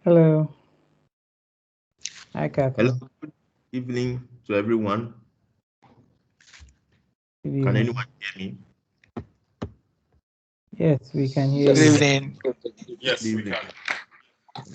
Hello. Hi, Hello, Captain. good evening to everyone. Good Can evening. anyone hear me? Yes, we can hear Good you. evening. Good Yes, we evening. can.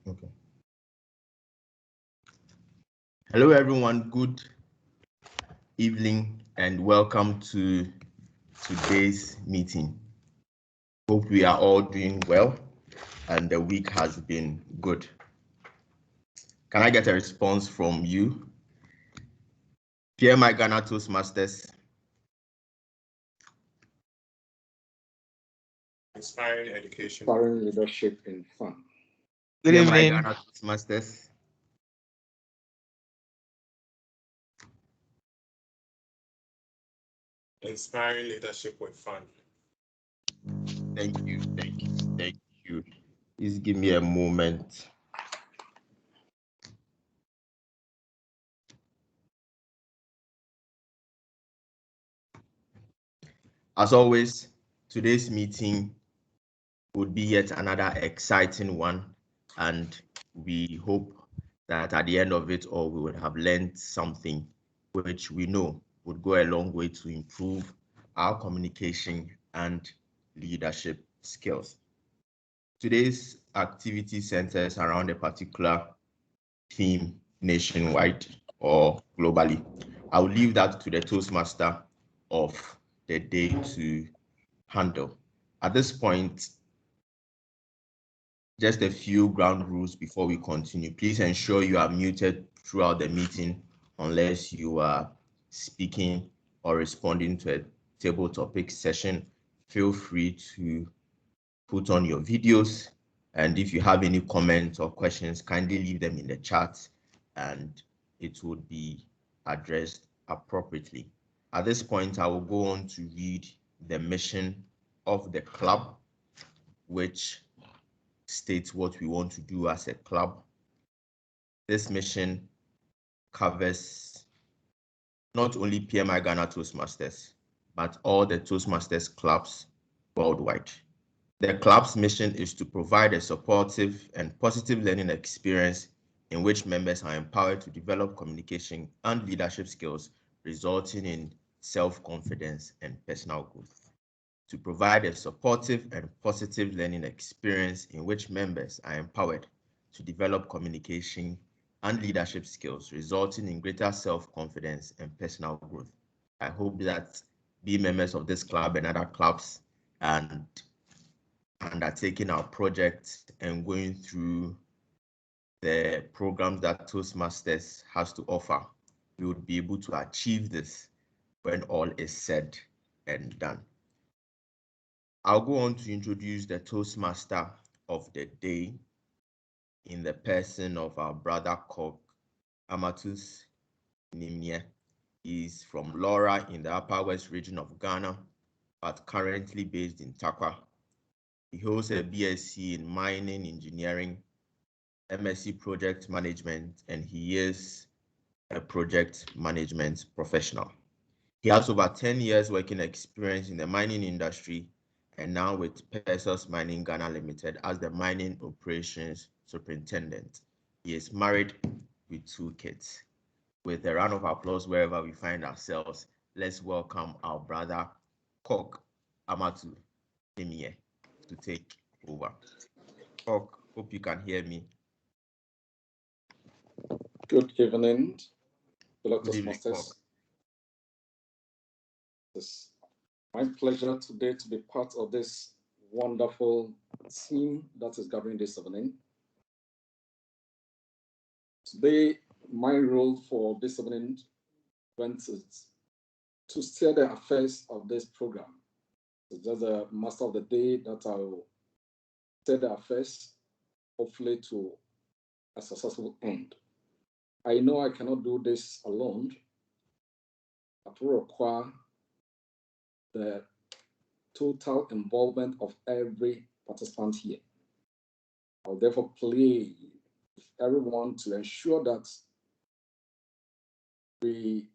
Okay. Hello, everyone. Good evening and welcome to today's meeting. Hope we are all doing well and the week has been good. Can I get a response from you? PMI Ghana Toastmasters. Inspiring education. Inspiring leadership in fun. Good PMI evening. Ghana Toastmasters. Inspiring leadership with fun. Thank you. Please give me a moment. As always, today's meeting would be yet another exciting one, and we hope that at the end of it all, we would have learned something which we know would go a long way to improve our communication and leadership skills. Today's activity centers around a particular theme nationwide or globally. I will leave that to the Toastmaster of the day to handle. At this point, just a few ground rules before we continue. Please ensure you are muted throughout the meeting unless you are speaking or responding to a table topic session. Feel free to put on your videos, and if you have any comments or questions, kindly leave them in the chat and it would be addressed appropriately. At this point, I will go on to read the mission of the club, which states what we want to do as a club. This mission covers not only PMI Ghana Toastmasters, but all the Toastmasters clubs worldwide. The club's mission is to provide a supportive and positive learning experience in which members are empowered to develop communication and leadership skills, resulting in self-confidence and personal growth. To provide a supportive and positive learning experience in which members are empowered to develop communication and leadership skills, resulting in greater self-confidence and personal growth. I hope that being members of this club and other clubs and undertaking our project and going through the programs that Toastmasters has to offer, we would be able to achieve this when all is said and done. I'll go on to introduce the Toastmaster of the day. in the person of our brother Kok Amatus Nimie. He is from Laura in the Upper West region of Ghana, but currently based in Takwa. He holds a BSc in Mining Engineering, MSc Project Management, and he is a project management professional. He has over 10 years working experience in the mining industry and now with Pesos Mining Ghana Limited as the mining operations superintendent. He is married with 2 kids. With a round of applause wherever we find ourselves, let's welcome our brother Kok Amatu Emie to take over. Kok, hope you can hear me. Good evening, fellow Good evening, Toastmasters. Kok. It's my pleasure today to be part of this wonderful team that is gathering this evening. Today, my role for this evening is to steer the affairs of this program. It's just a master of the day that I'll steer the affairs, hopefully to a successful end. I know I cannot do this alone. It will require the total involvement of every participant here. I'll therefore play with everyone to ensure that we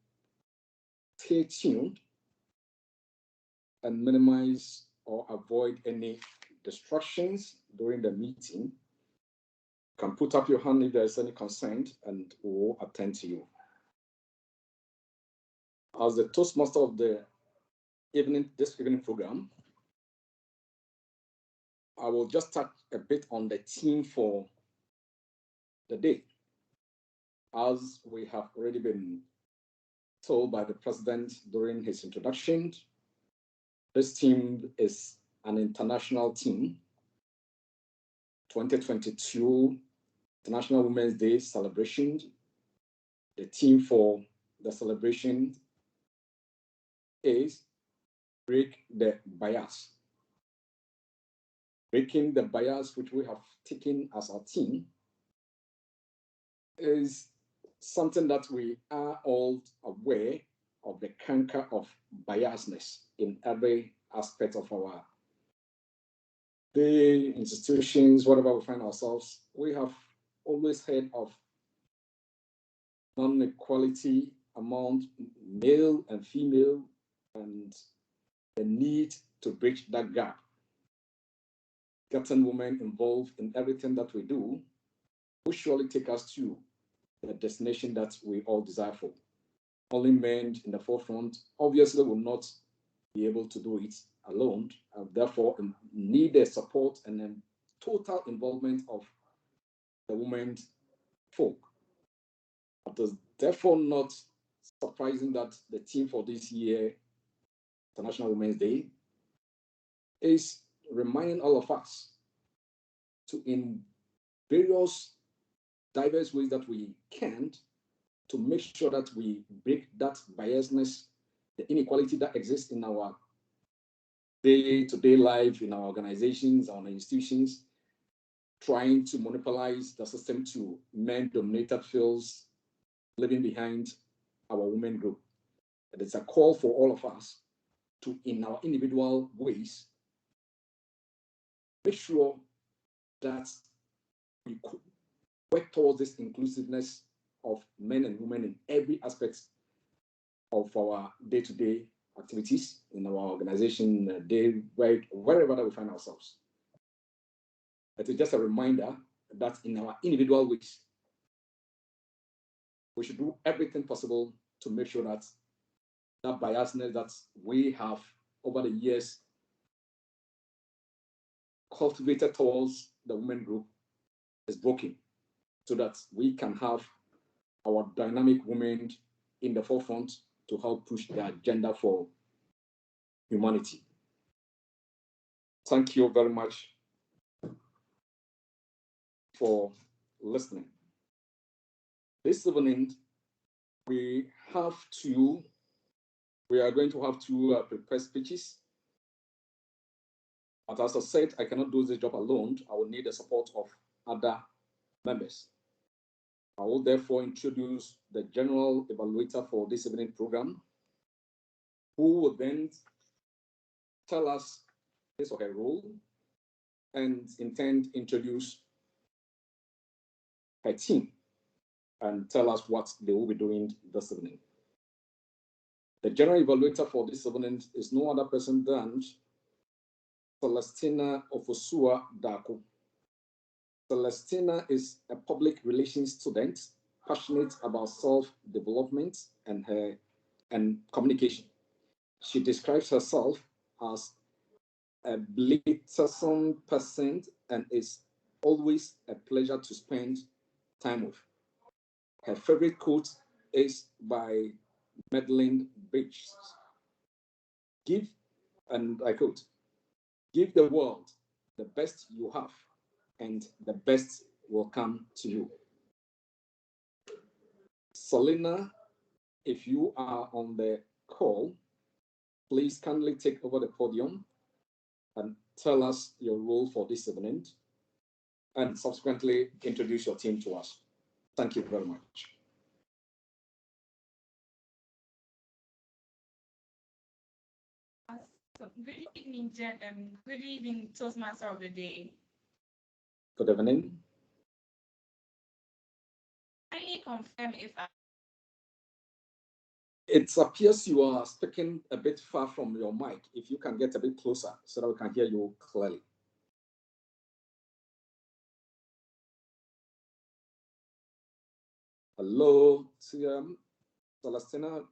stay tuned and minimize or avoid any distractions during the meeting. You can put up your hand if there's any consent and we'll attend to you. As the Toastmaster of this evening program, I will just touch a bit on the theme for the day. As we have already been told by the president during his introduction, this team is an international team. 2022 International Women's Day celebration. The theme for the celebration is Break the Bias. Breaking the bias, which we have taken as our theme, is something that we are all aware of, the canker of biasness in every aspect of our day, institutions, whatever we find ourselves. We have always heard of non-equality among male and female and the need to bridge that gap. Getting women involved in everything that we do will surely take us to the destination that we all desire for. Only men in the forefront obviously will not be able to do it alone, and therefore need the support and the total involvement of the women folk. It is therefore not surprising that the theme for this year, International Women's Day, is reminding all of us to, in various diverse ways that we can, to make sure that we break that biasness, the inequality that exists in our day-to-day life, in our organizations, our institutions, trying to monopolize the system to men-dominated fields, leaving behind our women group. It is a call for all of us to, in our individual ways, make sure that we work towards this inclusiveness of men and women in every aspect of our day-to-day activities in our organization, wherever that we find ourselves. It is just a reminder that in our individual ways, we should do everything possible to make sure that that biasness that we have over the years cultivated towards the women group is broken, so that we can have our dynamic women in the forefront to help push the agenda for humanity. Thank you very much for listening. This evening, we are going to have two prepared speeches. But as I said, I cannot do this job alone. I will need the support of other members. I will therefore introduce the general evaluator for this evening program, who will then tell us his or her role and in turn introduce her team and tell us what they will be doing this evening. The general evaluator for this evening is no other person than Celestina Ofosua Daku. Celestina is a public relations student, passionate about self-development and communication. She describes herself as a blithesome person and is always a pleasure to spend time with. Her favorite quote is by Madeline Bridges. Give, and I quote, "Give the world the best you have, and the best will come to you." Selena, if you are on the call, please kindly take over the podium and tell us your role for this evening, and subsequently introduce your team to us. Thank you very much. Good evening, good evening, Toastmaster of the day. Good evening. Kindly confirm if It appears you are speaking a bit far from your mic. If you can get a bit closer so that we can hear you clearly. Hello, TM Celestina.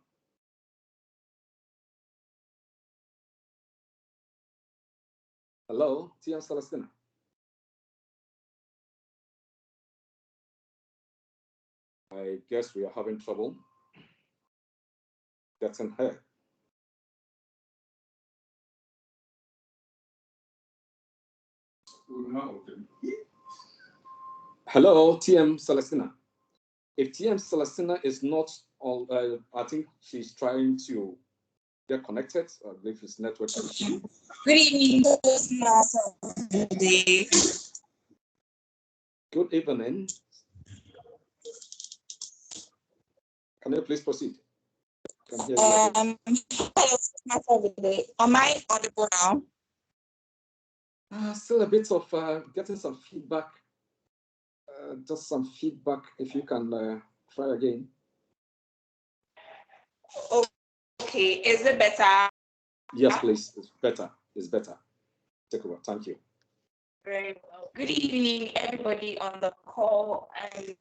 Hello, TM Celestina. I guess we are having trouble getting her. Hello, TM Celestina. If TM Celestina is not on, I think she's trying to get connected. I believe it's network. Good evening, Toastmaster of the day. Good evening. Can you please proceed? Can hear you. Hello, Toastmaster of the day. Am I audible now? Still a bit of getting some feedback. Just some feedback. If you can try again. Okay, is it better? Yes, please. It's better. It's better. Take over. Thank you. Very well. Good evening, everybody on the call. And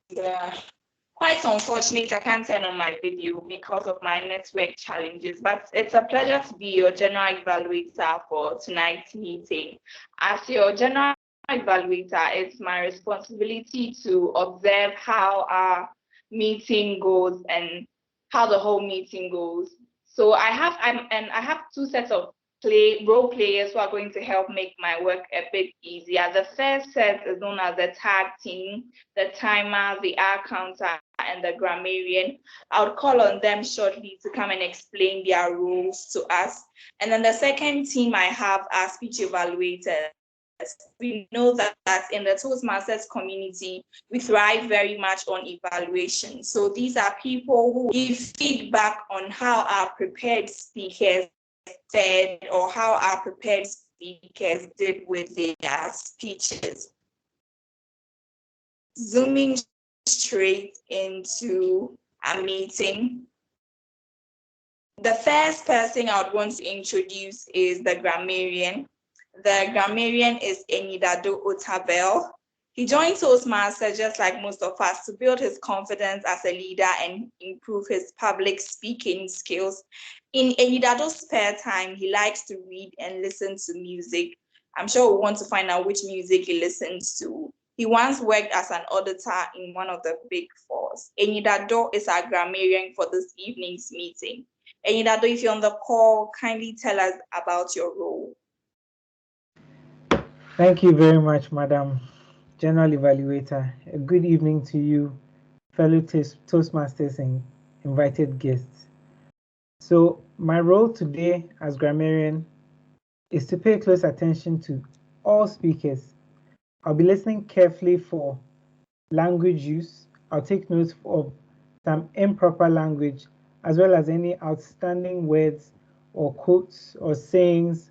quite unfortunate, I can't turn on my video because of my network challenges, but it's a pleasure to be your general evaluator for tonight's meeting. As your general evaluator, it's my responsibility to observe how our meeting goes and how the whole meeting goes. So I have two sets of role players who are going to help make my work a bit easier. The first set is known as the tag team, the timer, the hour counter, and the grammarian. I would call on them shortly to come and explain their roles to us. And then the second team I have are speech evaluators. We know that in the Toastmasters community, we thrive very much on evaluation. So these are people who give feedback on how our prepared speakers said or how our prepared speakers did with their speeches. Zooming straight into a meeting. The first person I would want to introduce is the grammarian. The grammarian is Enidado Otabel. He joined Toastmaster just like most of us to build his confidence as a leader and improve his public speaking skills. In Enidado's spare time, he likes to read and listen to music. I'm sure we want to find out which music he listens to. He once worked as an auditor in one of the big fours. Enidado is our grammarian for this evening's meeting. Enidado, if you're on the call, kindly tell us about your role. Thank you very much, Madam General Evaluator. A good evening to you, fellow Toastmasters and invited guests. So my role today as grammarian is to pay close attention to all speakers. I'll be listening carefully for language use. I'll take note of some improper language, as well as any outstanding words or quotes or sayings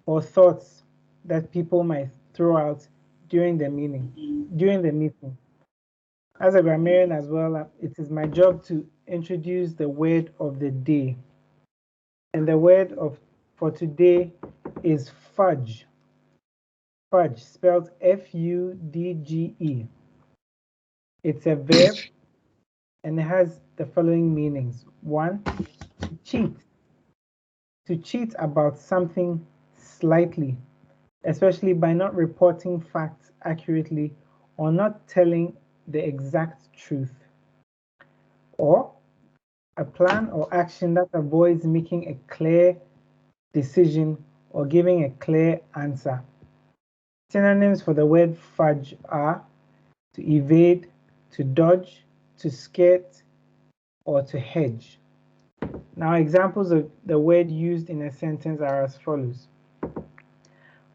or thoughts that people might throw out during the meeting. As a grammarian as well, it is my job to introduce the word of the day. And the word for today is fudge. Fudge, spelled F-U-D-G-E. It's a verb and it has the following meanings. 1, to cheat. To cheat about something slightly, especially by not reporting facts accurately or not telling the exact truth. Or a plan or action that avoids making a clear decision or giving a clear answer. Synonyms for the word fudge are to evade, to dodge, to skirt, or to hedge. Now, examples of the word used in a sentence are as follows.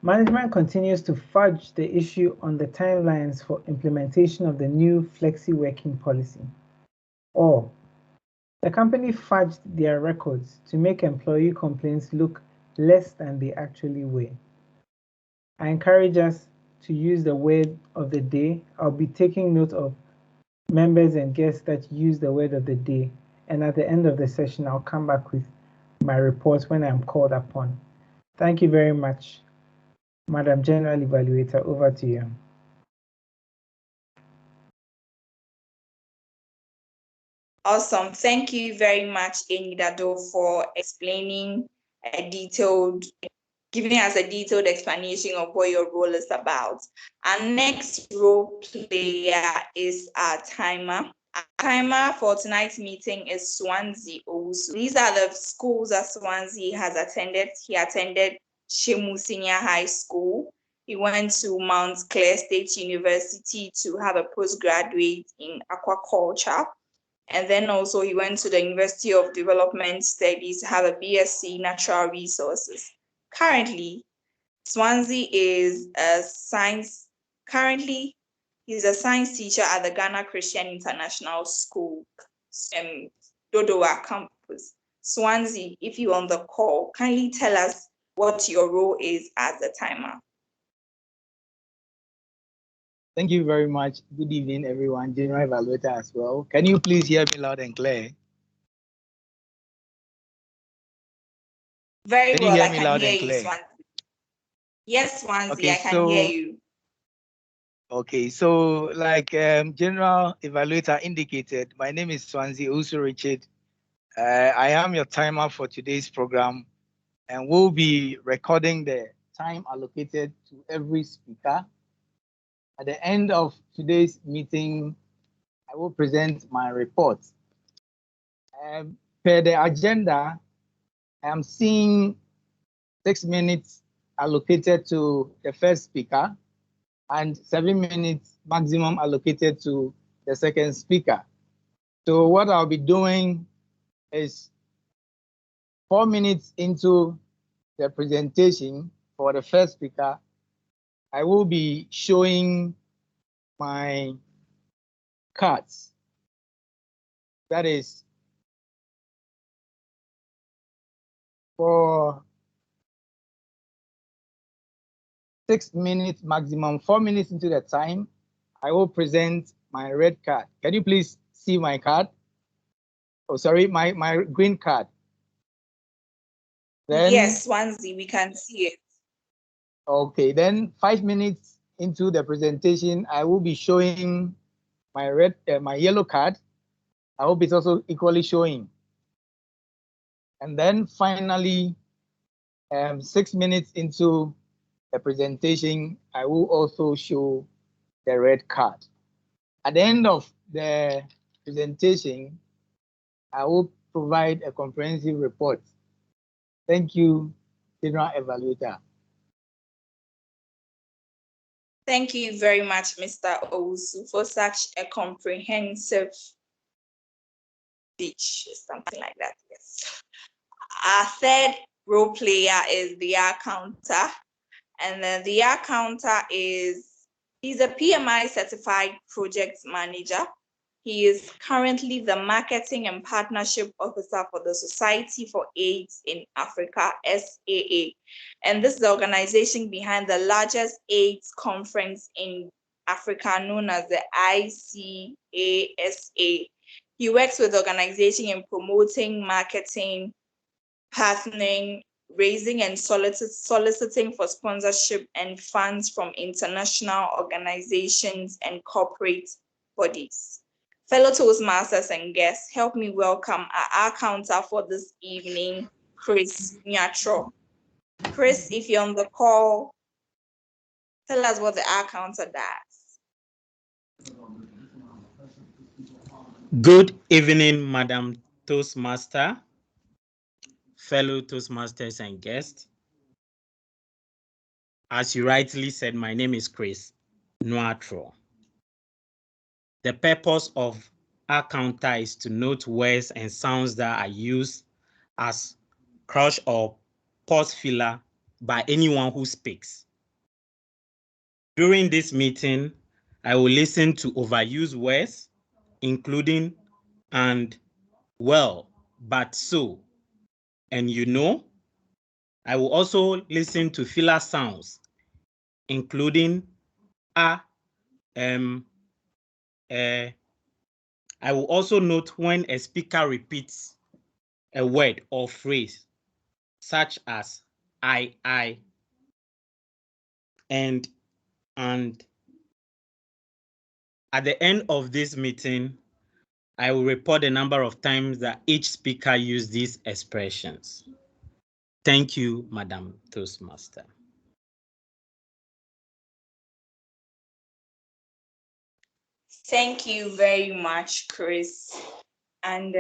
Management continues to fudge the issue on the timelines for implementation of the new flexi working policy. Or, the company fudged their records to make employee complaints look less than they actually were. I encourage us to use the word of the day. I'll be taking note of members and guests that use the word of the day. And at the end of the session, I'll come back with my report when I'm called upon. Thank you very much, Madam General Evaluator. Over to you. Awesome. Thank you very much, Enidado, for giving us a detailed explanation of what your role is about. Our next role player is our timer. Our timer for tonight's meeting is Swansea Owusu. These are the schools that Swansea has attended. He attended Shemu Senior High School. He went to Mount Clair State University to have a postgraduate in aquaculture. And then also he went to the University of Development Studies to have a BSc Natural Resources. Currently, Swansea is a science teacher at the Ghana Christian International School, Dodowa campus. Swansea, if you're on the call, kindly tell us what your role is as a timer. Thank you very much. Good evening, everyone. General Evaluator as well. Can you please hear me loud and clear? Very Can well, you I hear me can loud hear and you, clear? Swansea. Yes, Swansea, Okay, I can hear you. Okay, so like General Evaluator indicated, my name is Swansea Usu Richard. I am your timer for today's program, and we'll be recording the time allocated to every speaker. At the end of today's meeting, I will present my report. Per the agenda, I am seeing 6 minutes allocated to the first speaker and 7 minutes maximum allocated to the second speaker. So what I'll be doing is 4 minutes into the presentation for the first speaker, I will be showing my cards. That is for 6 minutes maximum, 4 minutes into the time, I will present my red card. Can you please see my card? Oh, sorry, my green card. Then, yes, Swansea, we can see it. Okay, then 5 minutes into the presentation, I will be showing my my yellow card. I hope it's also equally showing. And then finally, 6 minutes into the presentation, I will also show the red card. At the end of the presentation, I will provide a comprehensive report. Thank you, General Evaluator. Thank you very much, Mr. Owusu, for such a comprehensive speech, something like that, yes. Our third role player is the R counter, and then the R counter is He's a PMI certified project manager. He is currently the Marketing and Partnership Officer for the Society for AIDS in Africa, SAA. And this is the organization behind the largest AIDS conference in Africa, known as the ICASA. He works with the organization in promoting, marketing, partnering, raising and soliciting for sponsorship and funds from international organizations and corporate bodies. Fellow Toastmasters and guests, help me welcome our counter for this evening, Chris Nyatro. Chris, if you're on the call, tell us what the R counter does. Good evening, Madam Toastmaster, fellow Toastmasters and guests. As you rightly said, my name is Chris Nyatro. The purpose of our counter is to note words and sounds that are used as crush or pause filler by anyone who speaks. During this meeting, I will listen to overused words, including and, well, but so, and you know. I will also listen to filler sounds, including a, I will also note when a speaker repeats a word or phrase, such as I, and. At the end of this meeting, I will report the number of times that each speaker used these expressions. Thank you, Madam Toastmaster. Thank you very much, Chris. And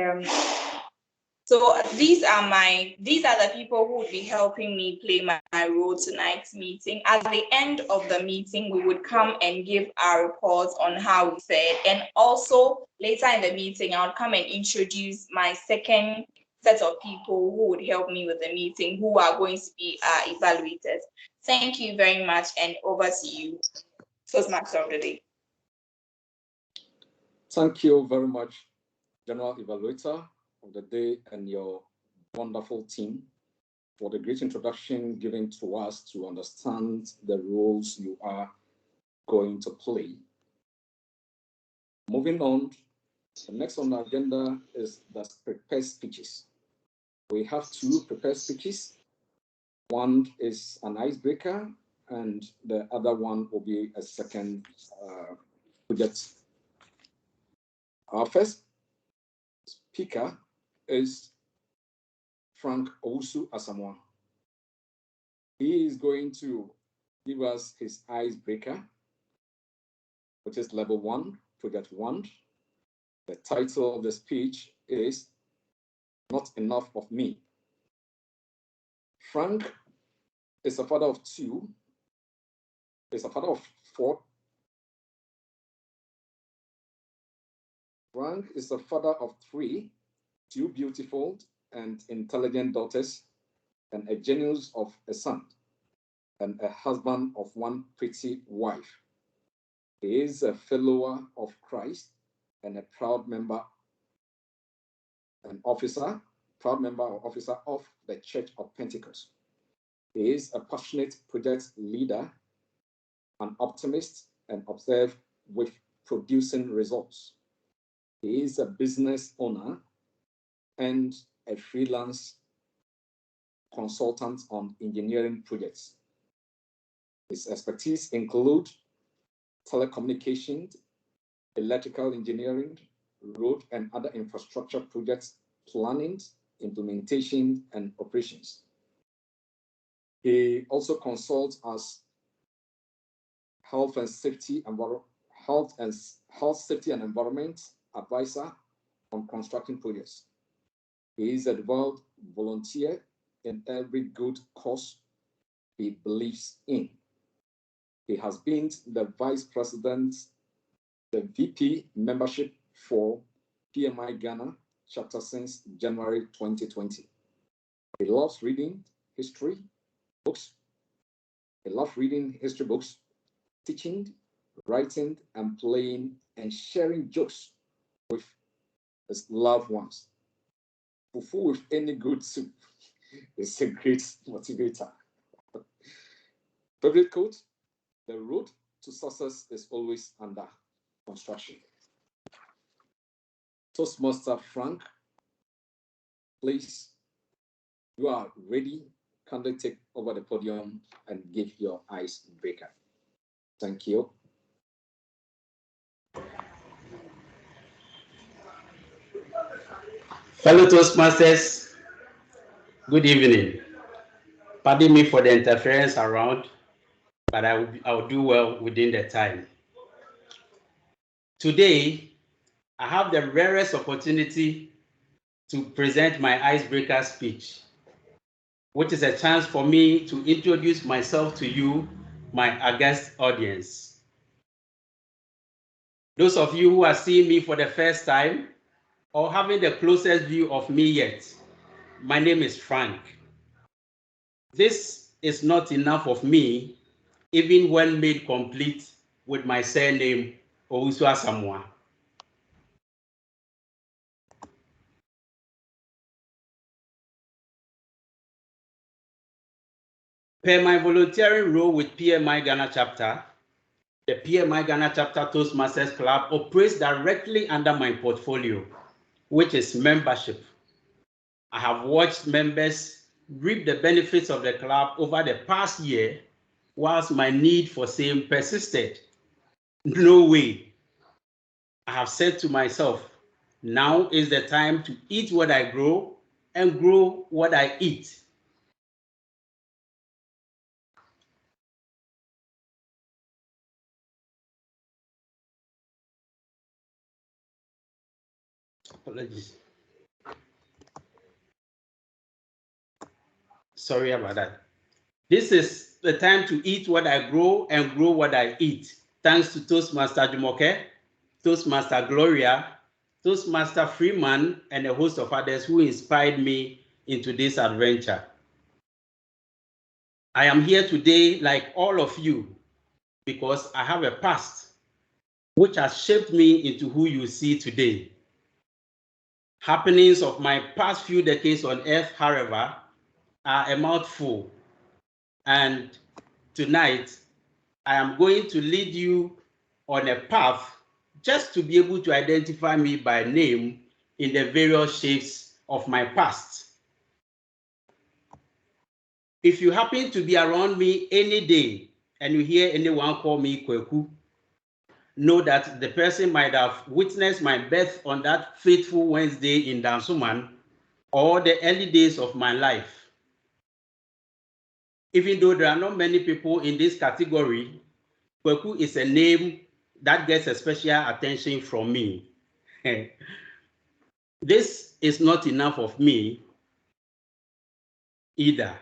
so these are the people who would be helping me play my role tonight's meeting. At the end of the meeting, we would come and give our reports on how we fared. And also later in the meeting, I'll come and introduce my second set of people who would help me with the meeting, who are going to be evaluators. Thank you very much, and over to you, Toastmaster of the day. Thank you very much, General Evaluator of the day, and your wonderful team for the great introduction given to us to understand the roles you are going to play. Moving on, the next on the agenda is the prepared speeches. We have two prepared speeches. One is an icebreaker, and the other one will be a second project. Our first speaker is Frank Owusu Asamoah. He is going to give us his icebreaker, which is level 1, project 1. The title of the speech is Not Enough of Me. Frank is a father of 2, is a father of 4. Frank is a father of 3, 2 beautiful and intelligent daughters, and a genius of a son, and a husband of 1 pretty wife. He is a follower of Christ and a proud member or officer of the Church of Pentecost. He is a passionate project leader, an optimist, and obsessed with producing results. He is a business owner and a freelance consultant on engineering projects. His expertise include telecommunications, electrical engineering, road and other infrastructure projects, planning, implementation, and operations. He also consults as health safety and environment advisor on construction projects. He is a devout volunteer in every good cause he believes in. He has been the vice president, the VP membership for PMI Ghana chapter since January 2020. He loves reading history books. He loves reading history books, teaching, writing and playing and sharing jokes with his loved ones. Fufu with any good soup is a great motivator. Favorite quote: the road to success is always under construction. Toastmaster Frank, please, you are ready. Kindly take over the podium and give your icebreaker. Thank you. Fellow Toastmasters, good evening. Pardon me for the interference around, but I'll do well within the time. Today, I have the rarest opportunity to present my icebreaker speech, which is a chance for me to introduce myself to you, my august audience. Those of you who are seeing me for the first time or having the closest view of me yet, my name is Frank. This is not enough of me, even when made complete with my surname, Owusu Asamoah. Per my volunteering role with PMI Ghana chapter, the PMI Ghana chapter Toastmasters Club operates directly under my portfolio, which is membership. I have watched members reap the benefits of the club over the past year, whilst my need for same persisted. No way. I have said to myself, now is the time to eat what I grow and grow what I eat. Apologies. Sorry about that. This is the time to eat what I grow and grow what I eat. Thanks to Toastmaster Jumoke, Toastmaster Gloria, Toastmaster Freeman, and a host of others who inspired me into this adventure. I am here today, like all of you, because I have a past which has shaped me into who you see today. Happenings of my past few decades on earth, however, are a mouthful. And tonight, I am going to lead you on a path just to be able to identify me by name in the various shapes of my past. If you happen to be around me any day and you hear anyone call me Kweku, know that the person might have witnessed my birth on that fateful Wednesday in Dansuman or the early days of my life. Even though there are not many people in this category, Kweku is a name that gets a special attention from me. This is not enough of me either.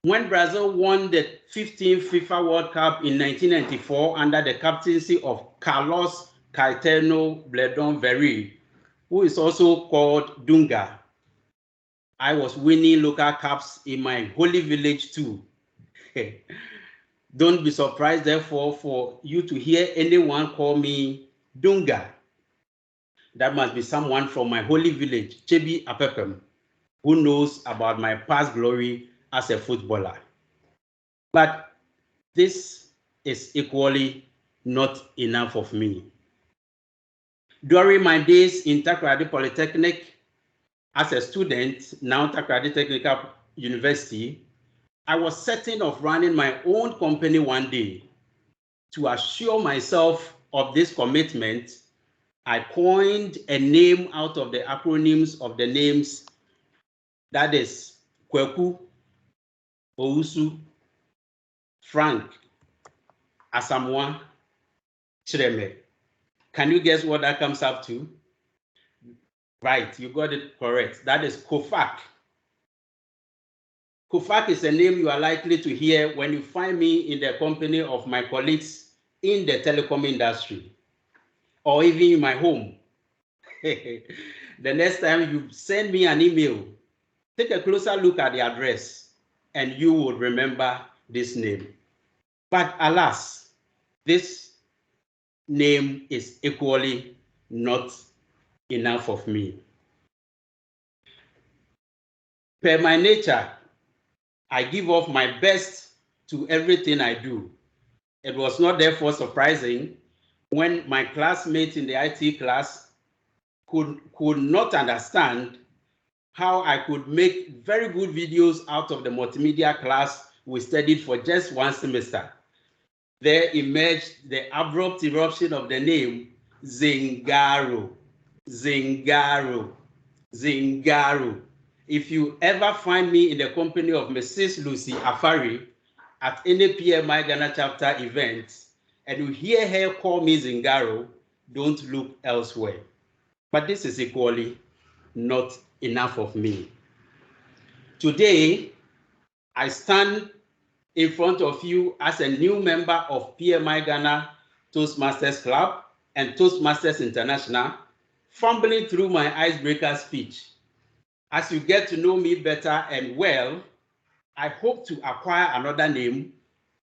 When Brazil won the 15th FIFA World Cup in 1994 under the captaincy of Carlos Caetano Bledon Verri, who is also called Dunga, I was winning local cups in my holy village too. Don't be surprised, therefore, for you to hear anyone call me Dunga. That must be someone from my holy village, Chebi Apepem, who knows about my past glory as a footballer. But this is equally not enough of me. During my days in Takoradi Polytechnic as a student, now Takoradi Technical University, I was certain of running my own company one day. To assure myself of this commitment, I coined a name out of the acronyms of the names, that is Kweku, Owusu, Frank, Asamoah, Chireme. Can you guess what that comes up to? Right, you got it correct. That is Kofak. Kofak is a name you are likely to hear when you find me in the company of my colleagues in the telecom industry, or even in my home. The next time you send me an email, take a closer look at the address and you will remember this name. But alas, this name is equally not enough of me. Per my nature, I give off my best to everything I do. It was not therefore surprising when my classmates in the IT class could not understand how I could make very good videos out of the multimedia class we studied for just one semester. There emerged the abrupt eruption of the name Zingaro. Zingaro. Zingaro. If you ever find me in the company of Mrs. Lucy Afari at any PMI Ghana chapter event and you hear her call me Zingaro, don't look elsewhere. But this is equally not enough of me. Today, I stand in front of you as a new member of PMI Ghana Toastmasters Club and Toastmasters International, fumbling through my icebreaker speech. As you get to know me better and well, I hope to acquire another name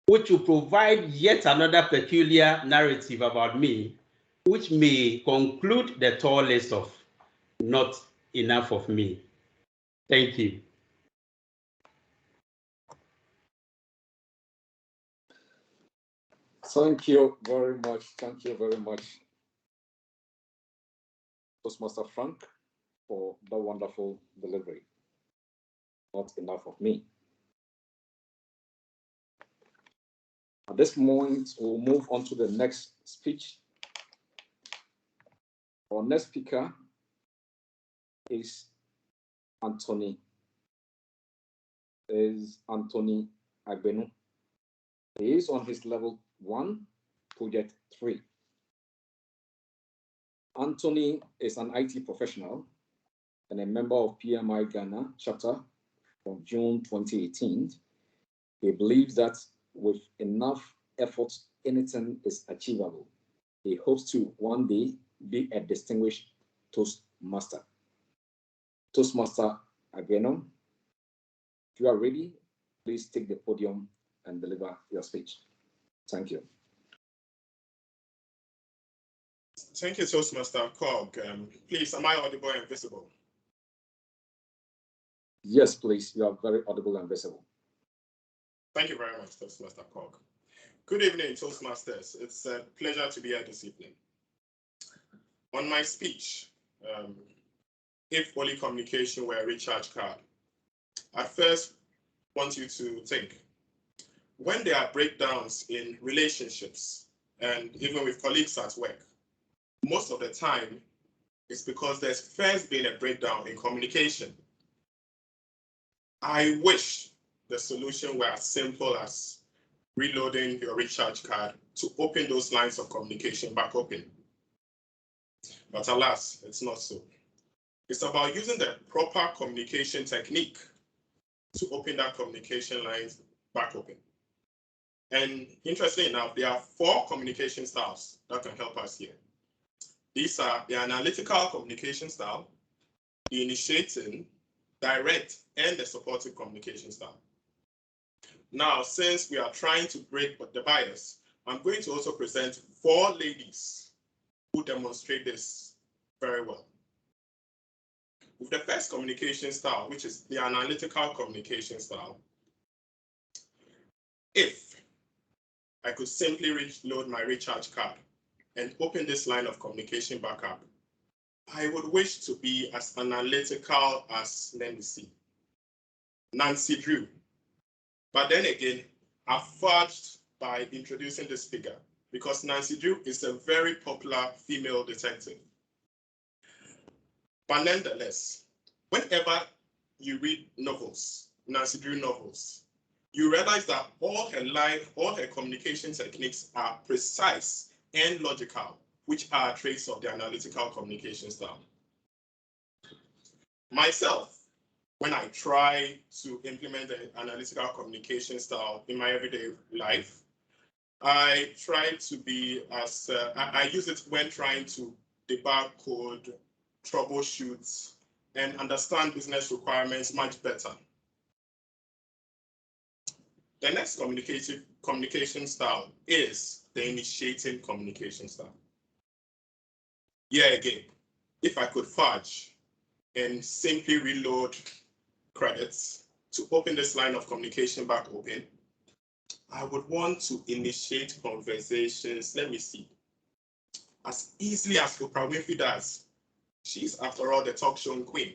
which will provide yet another peculiar narrative about me, which may conclude the tall list of not enough of me. Thank you. Thank you very much. Thank you very much, Toastmaster Frank, for the wonderful delivery. Not enough of me. At this moment, we'll move on to the next speech. Our next speaker is Anthony Agbenu. He is on his level 1, project 3. Anthony is an IT professional and a member of PMI Ghana chapter from June 2018. He believes that with enough effort, anything is achievable. He hopes to one day be a distinguished Toastmaster. Toastmaster Agbenu, if you are ready, please take the podium and deliver your speech. Thank you. Thank you, Toastmaster Cog. Please, am I audible and visible? Yes, please. You are very audible and visible. Thank you very much, Toastmaster Cog. Good evening, Toastmasters. It's a pleasure to be here this evening. On my speech, if only communication were a recharge card, I'd first want you to think, when there are breakdowns in relationships and even with colleagues at work, most of the time it's because there's first been a breakdown in communication. I wish the solution were as simple as reloading your recharge card to open those lines of communication back open. But alas, it's not so. It's about using the proper communication technique to open that communication lines back open. And interestingly enough, there are 4 communication styles that can help us here. These are the analytical communication style, the initiating, direct, and the supportive communication style. Now, since we are trying to break the bias, I'm going to also present 4 ladies who demonstrate this very well. With the first communication style, which is the analytical communication style, if I could simply load my recharge card and open this line of communication back up, I would wish to be as analytical as, let me see, Nancy Drew. But then again, I've fudged by introducing this figure because Nancy Drew is a very popular female detective. But nonetheless, whenever you read novels, Nancy Drew novels, you realize that all her communication techniques are precise and logical, which are traits of the analytical communication style. Myself, when I try to implement the analytical communication style in my everyday life, I try to be as, I use it when trying to debug code, troubleshoot, and understand business requirements much better. The next communication style is the initiating communication style. Yeah, again, if I could fudge and simply reload credits to open this line of communication back open, I would want to initiate conversations, let me see, as easily as Oprah Winfrey does. She's, after all, the talk show queen.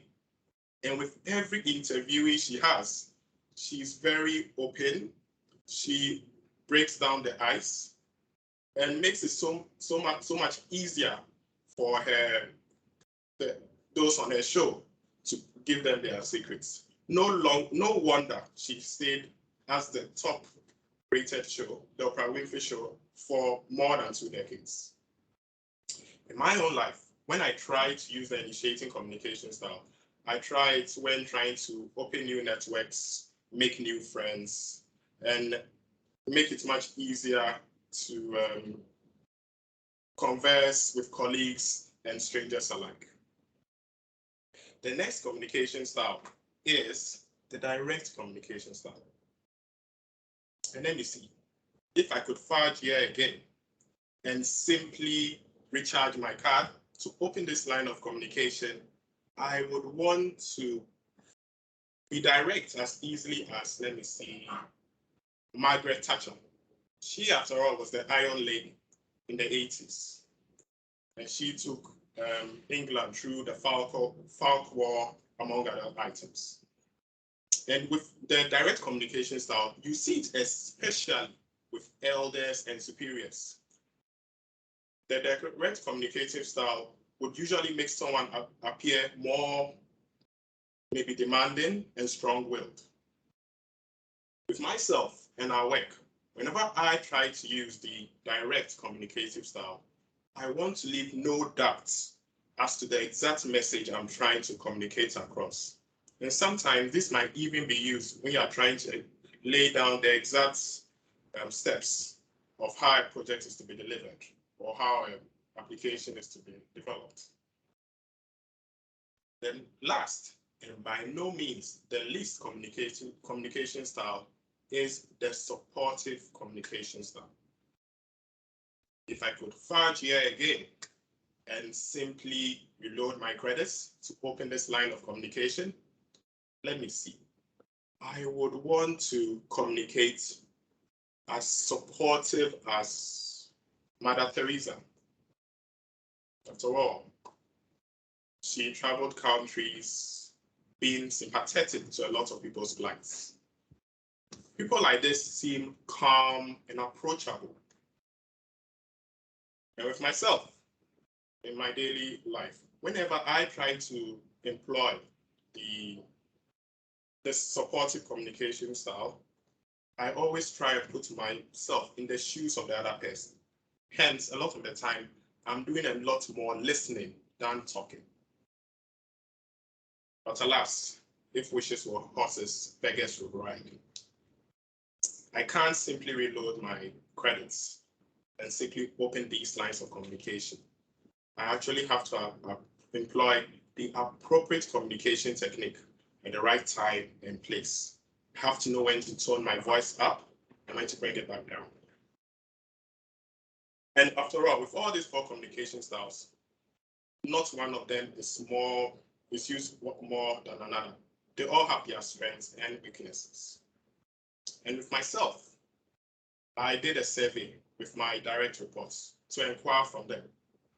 And with every interviewee she has, she's very open. She breaks down the ice and makes it so much easier for her, those on her show, to give them their secrets. No wonder she stayed as the top rated show, the Oprah Winfrey Show, for more than 2 decades. In my own life, when I try to use the initiating communication style, I try it when trying to open new networks, make new friends, and make it much easier to converse with colleagues and strangers alike. The next communication style is the direct communication style. And let me see, if I could fudge here again and simply recharge my card to open this line of communication, I would want to be direct as easily as, let me see, Margaret Thatcher. She, after all, was the Iron Lady in the 80s. And she took England through the Falk War, among other items. And with the direct communication style, you see it especially with elders and superiors. The direct communicative style would usually make someone appear more maybe demanding and strong-willed. With myself and our work, whenever I try to use the direct communicative style, I want to leave no doubts as to the exact message I'm trying to communicate across. And sometimes this might even be used when you are trying to lay down the exact steps of how a project is to be delivered or how an application is to be developed. Then last, and by no means the least communication style, is the supportive communication style. If I could fudge here again and simply reload my credits to open this line of communication, let me see. I would want to communicate as supportive as Mother Teresa. After all, she traveled countries being sympathetic to a lot of people's plights. People like this seem calm and approachable. And with myself, in my daily life, whenever I try to employ the supportive communication style, I always try and put myself in the shoes of the other person. Hence, a lot of the time, I'm doing a lot more listening than talking. But alas, if wishes were horses, beggars would ride. I can't simply reload my credits and simply open these lines of communication. I actually have to employ the appropriate communication technique at the right time and place. I have to know when to tone my voice up and when to bring it back down. And after all, with all these 4 communication styles, not one of them is used more than another. They all have their strengths and weaknesses. And with myself, I did a survey with my direct reports to inquire from them,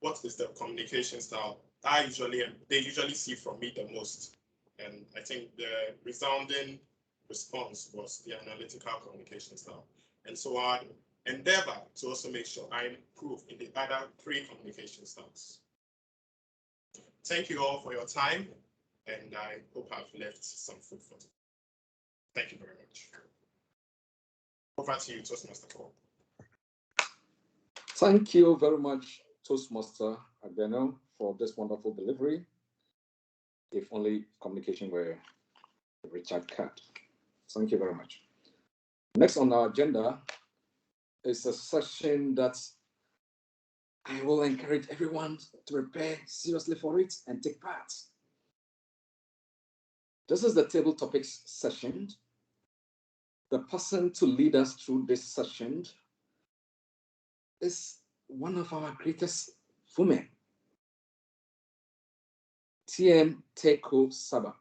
what is the communication style they usually see from me the most? And I think the resounding response was the analytical communication style. And so I endeavor to also make sure I improve in the other 3 communication styles. Thank you all for your time, and I hope I've left some food for you. Thank you very much. Over to you, Toastmaster Paul. Thank you very much, Toastmaster Agbeno, for this wonderful delivery. If only communication were a Richard card. Thank you very much. Next on our agenda is a session that I will encourage everyone to prepare seriously for it and take part. This is the table topics session. The person to lead us through this session is one of our greatest women, TM Teko Saba.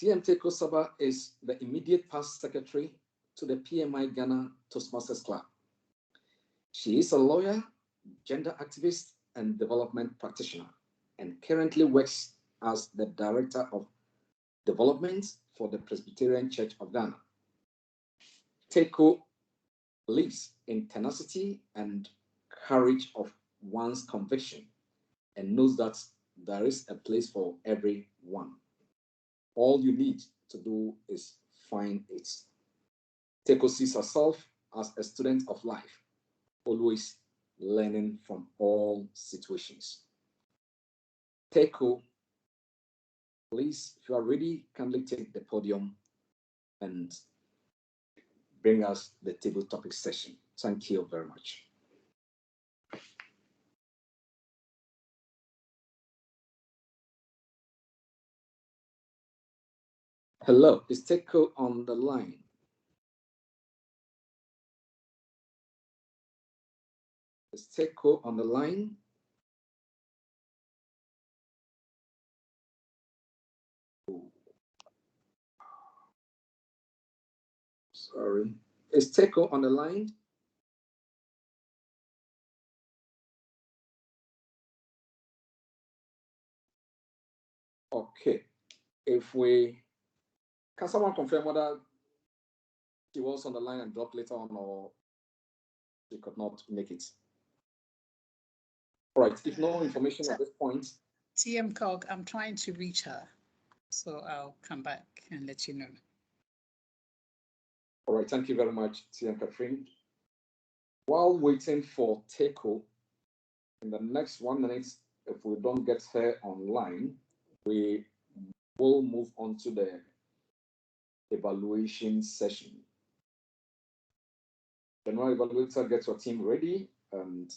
TM Teko Saba is the immediate past secretary to the PMI Ghana Toastmasters Club. She is a lawyer, gender activist, and development practitioner, and currently works as the Director of Development for the Presbyterian Church of Ghana. Teko lives in tenacity and courage of one's conviction and knows that there is a place for everyone. All you need to do is find it. Teko sees herself as a student of life, always learning from all situations. Teko, please, if you are ready, kindly take the podium and bring us the table topic session. Thank you very much. Hello, is Teko on the line? Is Teko on the line? Sorry. Is Teko on the line? Okay. Can someone confirm whether she was on the line and dropped later on, or she could not make it? All right. If no information at this point. TM Cog, I'm trying to reach her, so I'll come back and let you know. All right. Thank you very much, TM Catherine. While waiting for Teko, in the next 1 minute, if we don't get her online, we will move on to the evaluation session. General evaluator, get your team ready, and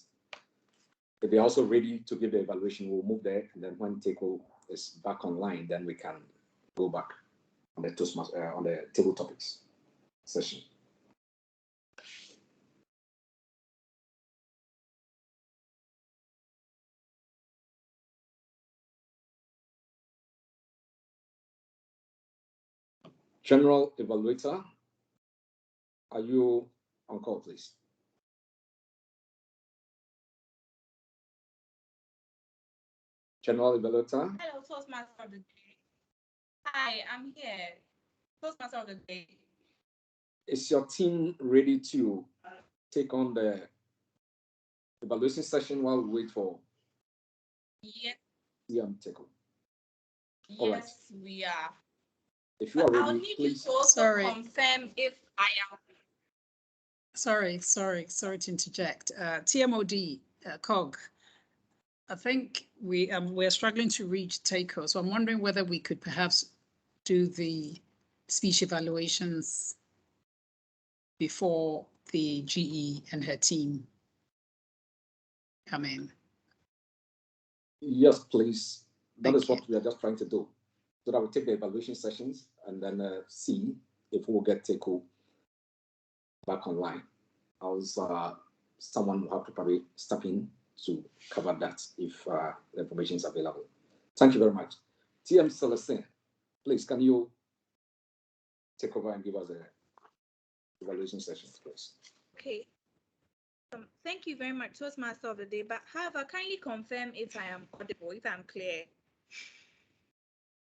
if they're also ready to give the evaluation, we'll move there, and then when Teko is back online, then we can go back on the Toastmaster on the table topics session. General evaluator, are you on call, please? General evaluator. Hello, Toastmaster of the day. Hi, I'm here. Toastmaster of the day. Is your team ready to take on the evaluation session while we wait for Yes. Teko? Yes, we are. If you are ready, I'll need please. you to also confirm if I am. Sorry to interject. TMOD, COG, I think we're struggling to reach Teko, so I'm wondering whether we could perhaps do the speech evaluations before the GE and her team come in. Yes, please. That is Thank what we are just trying to do. So that we take the evaluation sessions and then see if we'll get Teko back online. Else, someone will have to probably step in to cover that if the information is available. Thank you very much. TM Celestine, please, can you take over and give us the evaluation session, please? Okay. Thank you very much, Toastmaster of the day. But however, kindly confirm if I am audible, if I'm clear.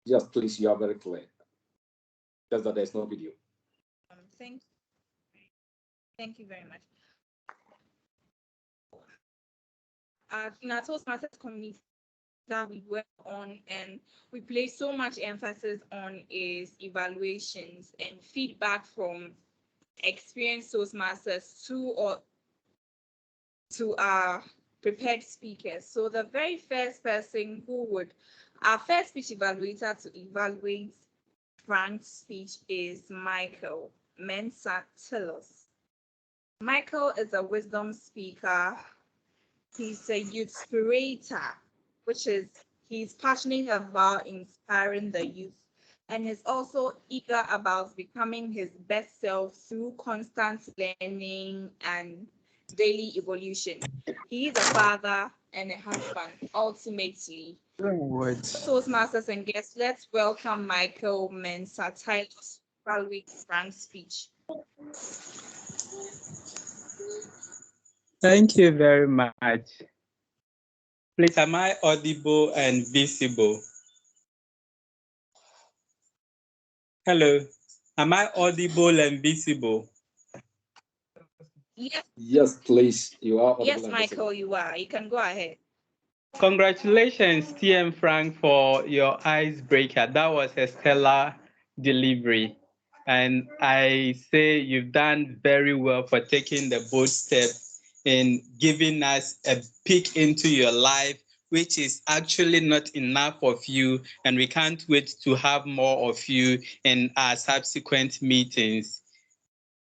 Yes, please, you are very clear. Just that there's no video. Thank you very much. In our Toastmasters community that we work on and we place so much emphasis on is evaluations and feedback from experienced Toastmasters to our prepared speakers. So the very first person our first speech evaluator to evaluate Frank's speech is Michael Mensah-Tillis. Michael is a wisdom speaker. He's a youth inspirator, which is he's passionate about inspiring the youth and is also eager about becoming his best self through constant learning and daily evolution. He is a father and a husband, ultimately. Toastmasters and guests, let's welcome Michael Mensah Tyler's Valwick Frank speech. Thank you very much. Please, am I audible and visible? Hello, am I audible and visible? Yes, Yes, please. You are audible yes, and Michael, visible. you are. You can go ahead. Congratulations, TM Frank, for your icebreaker. That was a stellar delivery. And I say you've done very well for taking the bold step in giving us a peek into your life, which is actually not enough of you. And we can't wait to have more of you in our subsequent meetings.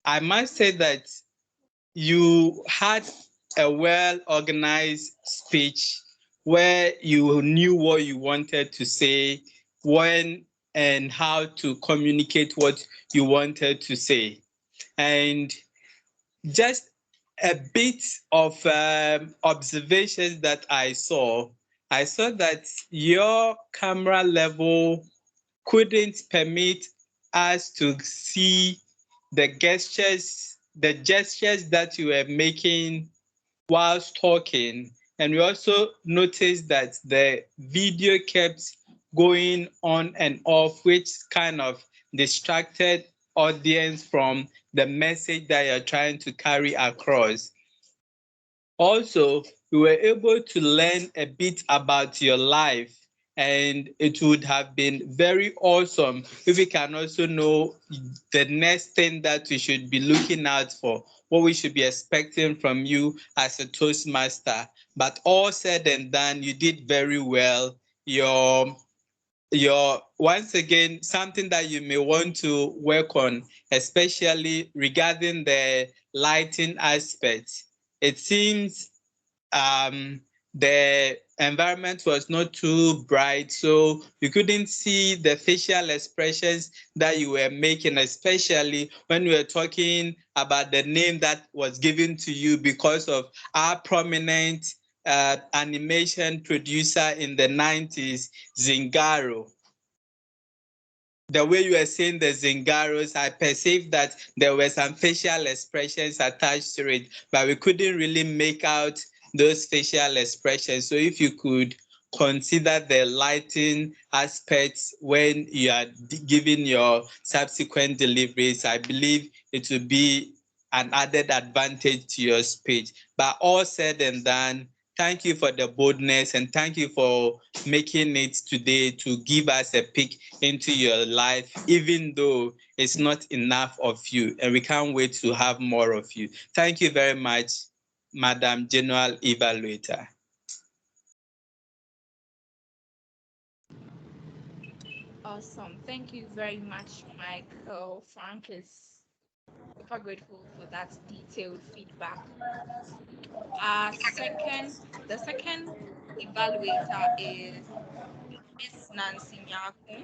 I must say that you had a well-organized speech where you knew what you wanted to say, when and how to communicate what you wanted to say. And just a bit of observations that I saw that your camera level couldn't permit us to see the gestures that you were making whilst talking. And we also noticed that the video kept going on and off, which kind of distracted audience from the message that you're trying to carry across. Also, we were able to learn a bit about your life, and it would have been very awesome if we can also know the next thing that we should be looking out for, what we should be expecting from you as a Toastmaster. But all said and done, you did very well. Your once again, something that you may want to work on, especially regarding the lighting aspect. It seems the environment was not too bright, so you couldn't see the facial expressions that you were making, especially when we were talking about the name that was given to you because of our prominent animation producer in the 90s, Zingaro. The way you were saying the Zingaros, I perceived that there were some facial expressions attached to it, but we couldn't really make out those facial expressions. So if you could consider the lighting aspects when you are giving your subsequent deliveries, I believe it would be an added advantage to your speech. But all said and done, thank you for the boldness and thank you for making it today to give us a peek into your life, even though it's not enough of you. And we can't wait to have more of you. Thank you very much, Madam General Evaluator. Awesome. Thank you very much, Michael. Frank is super grateful for that detailed feedback. The second evaluator is Miss Nancy Nyakun.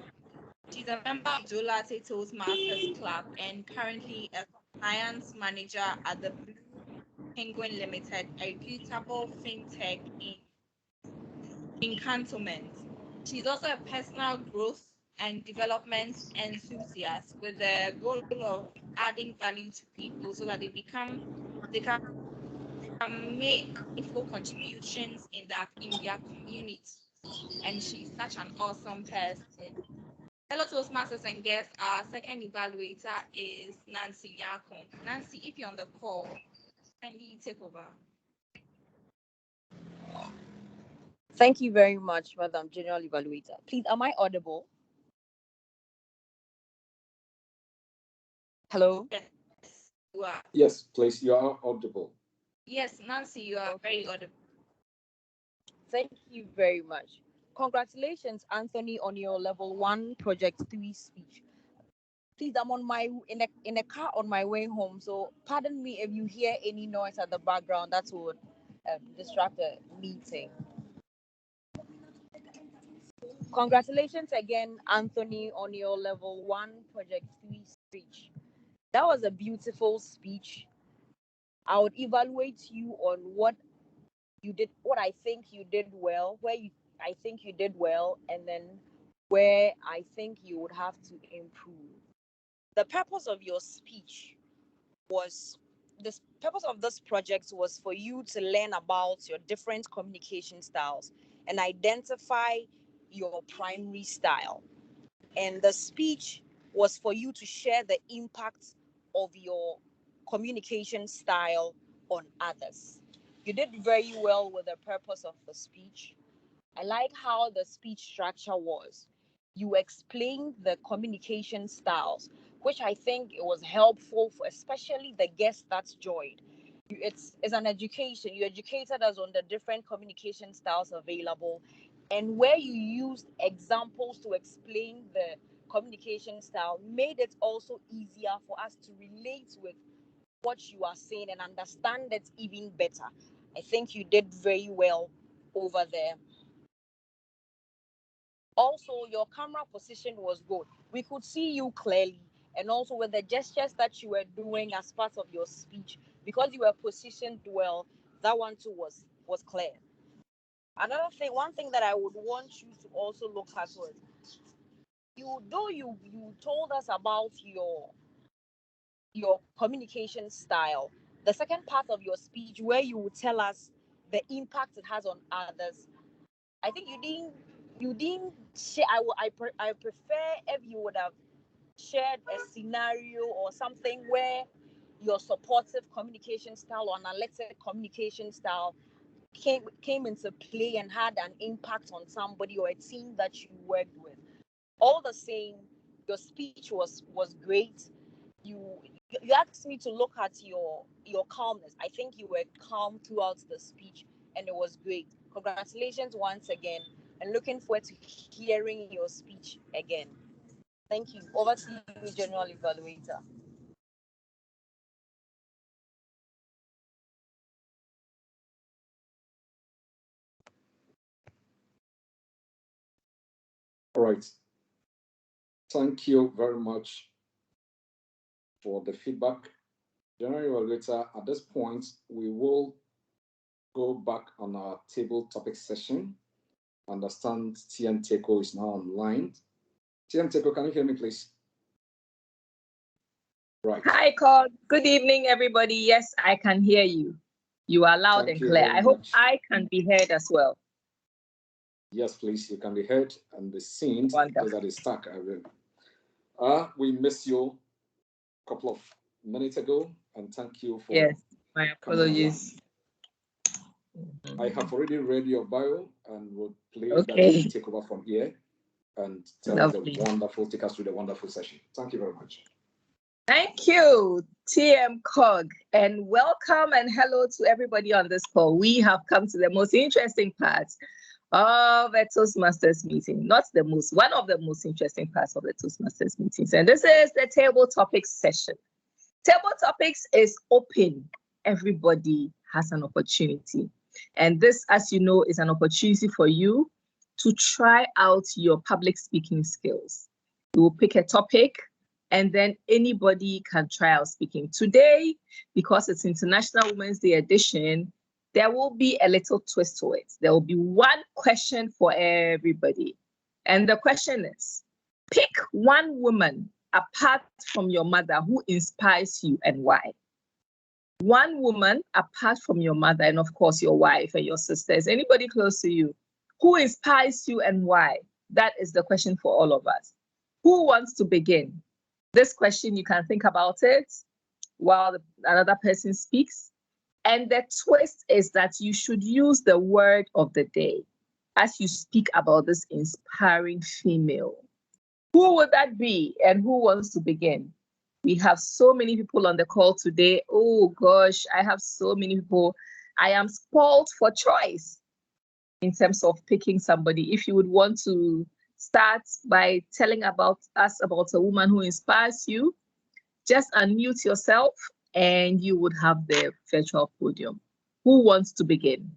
She's a member of Jolate Toastmasters Club and currently a compliance manager at the Blue Penguin Limited, a reputable fintech in Cantonment. She's also a personal growth and development enthusiast with the goal of adding value to people so that they can make meaningful contributions in their community. And she's such an awesome person. Hello, Toastmasters and guests. Our second evaluator is Nancy Yakon. Nancy, if you're on the call, kindly take over. Thank you very much, Madam General Evaluator. Please, am I audible? Hello? Yes, you are. Yes, please. You are audible. Yes, Nancy, you are very audible. Thank you very much. Congratulations, Anthony, on your level 1 project 3 speech. Please, I'm on my in a car on my way home, so pardon me if you hear any noise at the background. That would distract the meeting. Congratulations again, Anthony, on your level 1 project 3 speech. That was a beautiful speech. I would evaluate you on what you did, what I think you did well, I think you did well, and then where I think you would have to improve. The purpose of your speech was this purpose of this project was for you to learn about your different communication styles and identify your primary style. And the speech was for you to share the impact of your communication style on others. You did very well with the purpose of the speech. I like how the speech structure was. You explained the communication styles, which I think it was helpful for especially the guests that joined. It's an education. You educated us on the different communication styles available, and where you used examples to explain the communication style made it also easier for us to relate with what you are saying and understand it even better. I think you did very well over there. Also, your camera position was good. We could see you clearly, and also with the gestures that you were doing as part of your speech, because you were positioned well, that one too was clear. One thing that I would want you to also look at was you told us about your communication style. The second part of your speech where you would tell us the impact it has on others. I think you didn't share. I prefer if you would have shared a scenario or something where your supportive communication style or analytic communication style came into play and had an impact on somebody or a team that you worked with. All the same, your speech was great. You asked me to look at your calmness. I think you were calm throughout the speech, and it was great. Congratulations once again, and looking forward to hearing your speech again. Thank you. Over to you, General Evaluator. All right. Thank you very much for the feedback. General Evaluator, at this point, we will go back on our table topic session. Understand TM Teko is now online. TM Teko, can you hear me, please? Right. Hi, Cog. Good evening, everybody. Yes, I can hear you. You are loud and clear. I hope I can be heard as well. Yes, please. You can be heard and be seen because that is stuck. We missed you a couple of minutes ago, and thank you for. Yes, my apologies. I have already read your bio and will play that you take over from here and take us through the wonderful session. Thank you very much. Thank you, TM Cog, and welcome and hello to everybody on this call. We have come to the most interesting part of a Toastmasters meeting. One of the most interesting parts of the Toastmasters meetings. And this is the table topics session. Table topics is open. Everybody has an opportunity. And this, as you know, is an opportunity for you to try out your public speaking skills. You will pick a topic, and then anybody can try out speaking. Today, because it's International Women's Day edition, there will be a little twist to it. There will be one question for everybody. And the question is, pick one woman apart from your mother who inspires you and why. One woman apart from your mother and of course your wife and your sisters, anybody close to you, who inspires you and why? That is the question for all of us. Who wants to begin? This question, you can think about it while another person speaks. And the twist is that you should use the word of the day as you speak about this inspiring female. Who would that be and who wants to begin? We have so many people on the call today. Oh gosh, I have so many people. I am spoiled for choice in terms of picking somebody. If you would want to start by telling us about a woman who inspires you, just unmute yourself and you would have the virtual podium. Who wants to begin?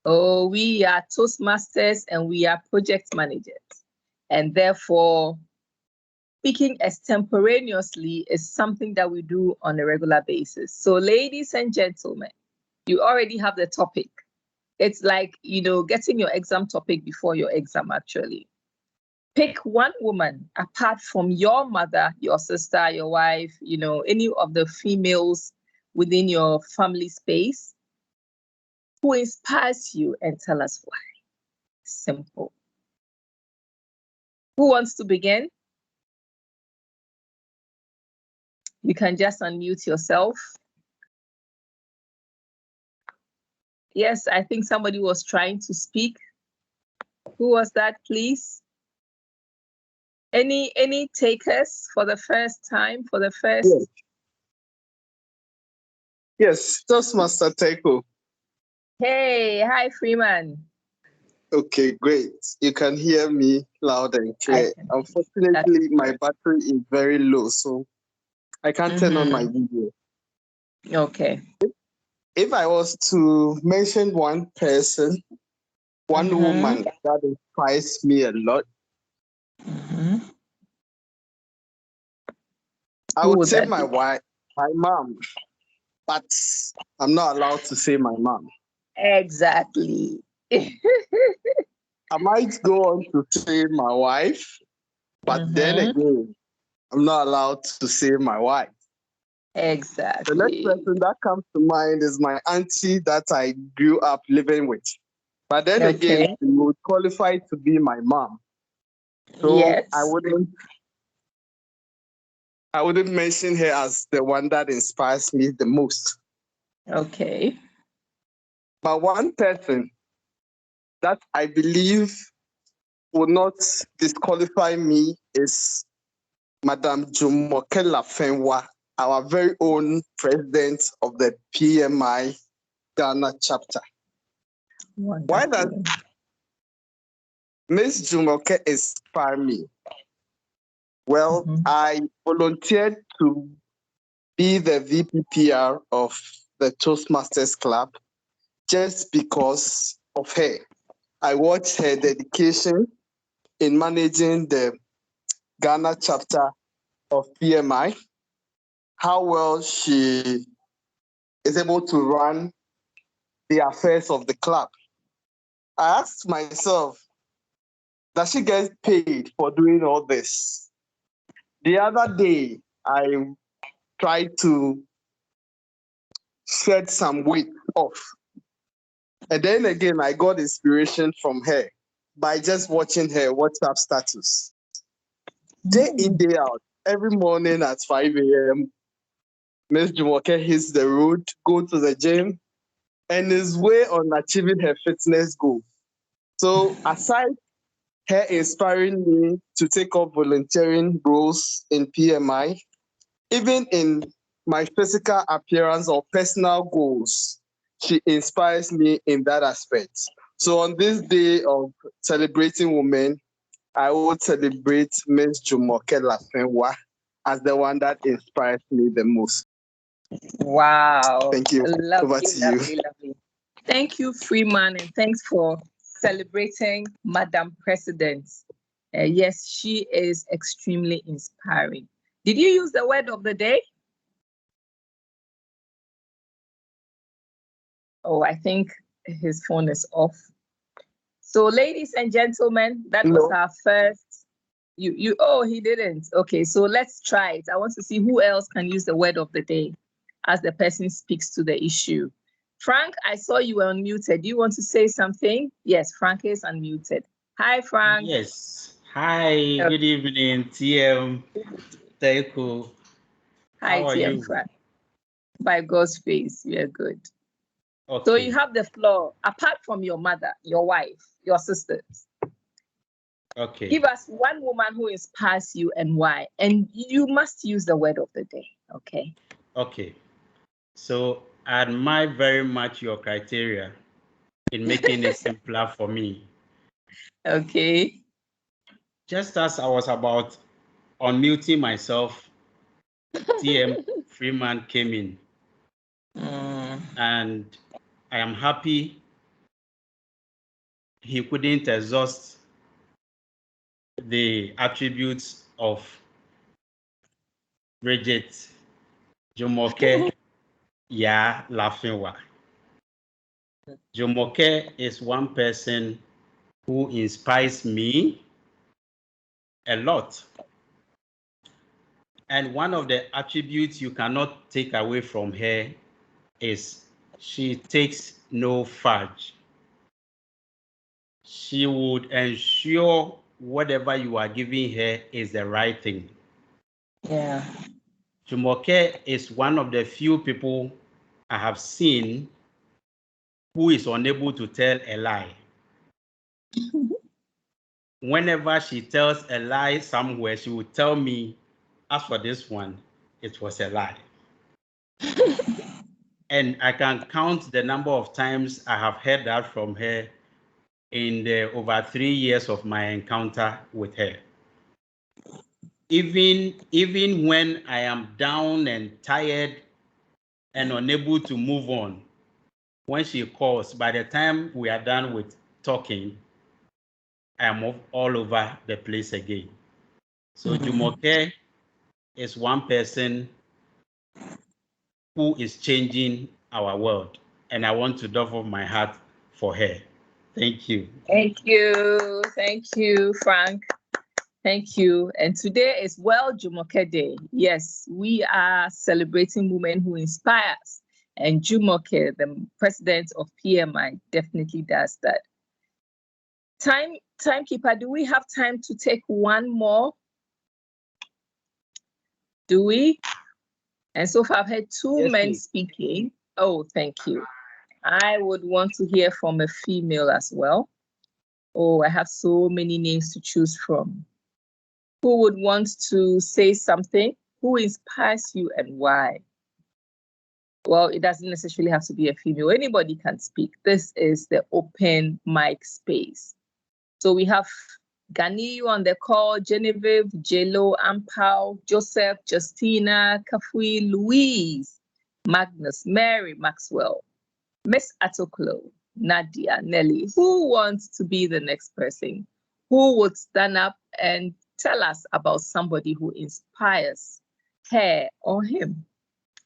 Oh, we are Toastmasters and we are project managers. And therefore, speaking extemporaneously is something that we do on a regular basis. So, ladies and gentlemen, you already have the topic. It's like, getting your exam topic before your exam, actually. Pick one woman apart from your mother, your sister, your wife, any of the females within your family space who inspires you, and tell us why. Simple. Who wants to begin? You can just unmute yourself. Yes, I think somebody was trying to speak. Who was that, please? Any takers for the first time, for the first? Yes, Toastmaster Taiko. Hey, hi, Freeman. Okay, great. You can hear me loud and clear. Unfortunately, my battery is very low, so I can't turn on my video. Okay. If I was to mention one person, one woman that inspires me a lot, I would say my wife, my mom, but I'm not allowed to say my mom. Exactly. I might go on to say my wife, but then again, I'm not allowed to say my wife. Exactly. The next person that comes to mind is my auntie that I grew up living with. But then again, she would qualify to be my mom. So yes. I wouldn't mention her as the one that inspires me the most. Okay. But one person that I believe would not disqualify me is Madame Jumoke Lafenwa, our very own president of the PMI Ghana chapter. Wonderful. Why does Miss Jumoke inspire me? Well, I volunteered to be the VPPR of the Toastmasters Club just because of her. I watched her dedication in managing the Ghana chapter of PMI, how well she is able to run the affairs of the club. I asked myself, does she get paid for doing all this? The other day, I tried to shed some weight off. And then again, I got inspiration from her by just watching her WhatsApp status. Day in, day out, every morning at 5 a.m., Miss Jumoke hits the road, go to the gym, and is way on achieving her fitness goal. So aside her inspiring me to take up volunteering roles in PMI, even in my physical appearance or personal goals, she inspires me in that aspect. So on this day of celebrating women, I would celebrate Ms. Jumoke Lafenwa as the one that inspires me the most. Wow. Thank you. Lovely, Over to lovely, you. lovely. Thank you, Freeman, and thanks for celebrating Madam President. Yes, she is extremely inspiring. Did you use the word of the day? Oh, I think his phone is off. So, ladies and gentlemen, that was our first. Oh, he didn't. Okay, so let's try it. I want to see who else can use the word of the day as the person speaks to the issue. Frank, I saw you were unmuted. Do you want to say something? Yes, Frank is unmuted. Hi, Frank. Yes. Hi, good evening, TM Taiko. Hi, How are TM you? Frank. By God's grace, we are good. Okay. So you have the floor, apart from your mother, your wife, your sisters. Okay. Give us one woman who inspires you and why. And you must use the word of the day, okay? Okay. So I admire very much your criteria in making it simpler for me. Okay. Just as I was about unmuting myself, TM Freeman came in. And I am happy he couldn't exhaust the attributes of Bridget Jumoke Ya Lafenwa. Jumoke is one person who inspires me a lot. And one of the attributes you cannot take away from her is she takes no fudge. She would ensure whatever you are giving her is the right thing. Yeah. Jumoke is one of the few people I have seen who is unable to tell a lie. Whenever she tells a lie somewhere, she will tell me, as for this one, it was a lie. And I can count the number of times I have heard that from her in the over 3 years of my encounter with her. Even when I am down and tired and unable to move on, when she calls, by the time we are done with talking, I am all over the place again. So Jumoke is one person who is changing our world, and I want to offer my heart for her. Thank you. Thank you. Thank you, Frank. Thank you. And today is World Jumoke Day. Yes, we are celebrating women who inspire us. And Jumoke, the president of PMI, definitely does that. Timekeeper, do we have time to take one more? Do we? And so far, I've had two Yes, men please. speaking. Oh, thank you. I would want to hear from a female as well. Oh, I have so many names to choose from. Who would want to say something? Who inspires you and why? Well, it doesn't necessarily have to be a female. Anybody can speak. This is the open mic space. So we have Ganiyu on the call, Genevieve, Jelo, Ampao, Joseph, Justina, Kafui, Louise, Magnus, Mary, Maxwell, Miss Atoklo, Nadia, Nelly. Who wants to be the next person? Who would stand up and tell us about somebody who inspires her or him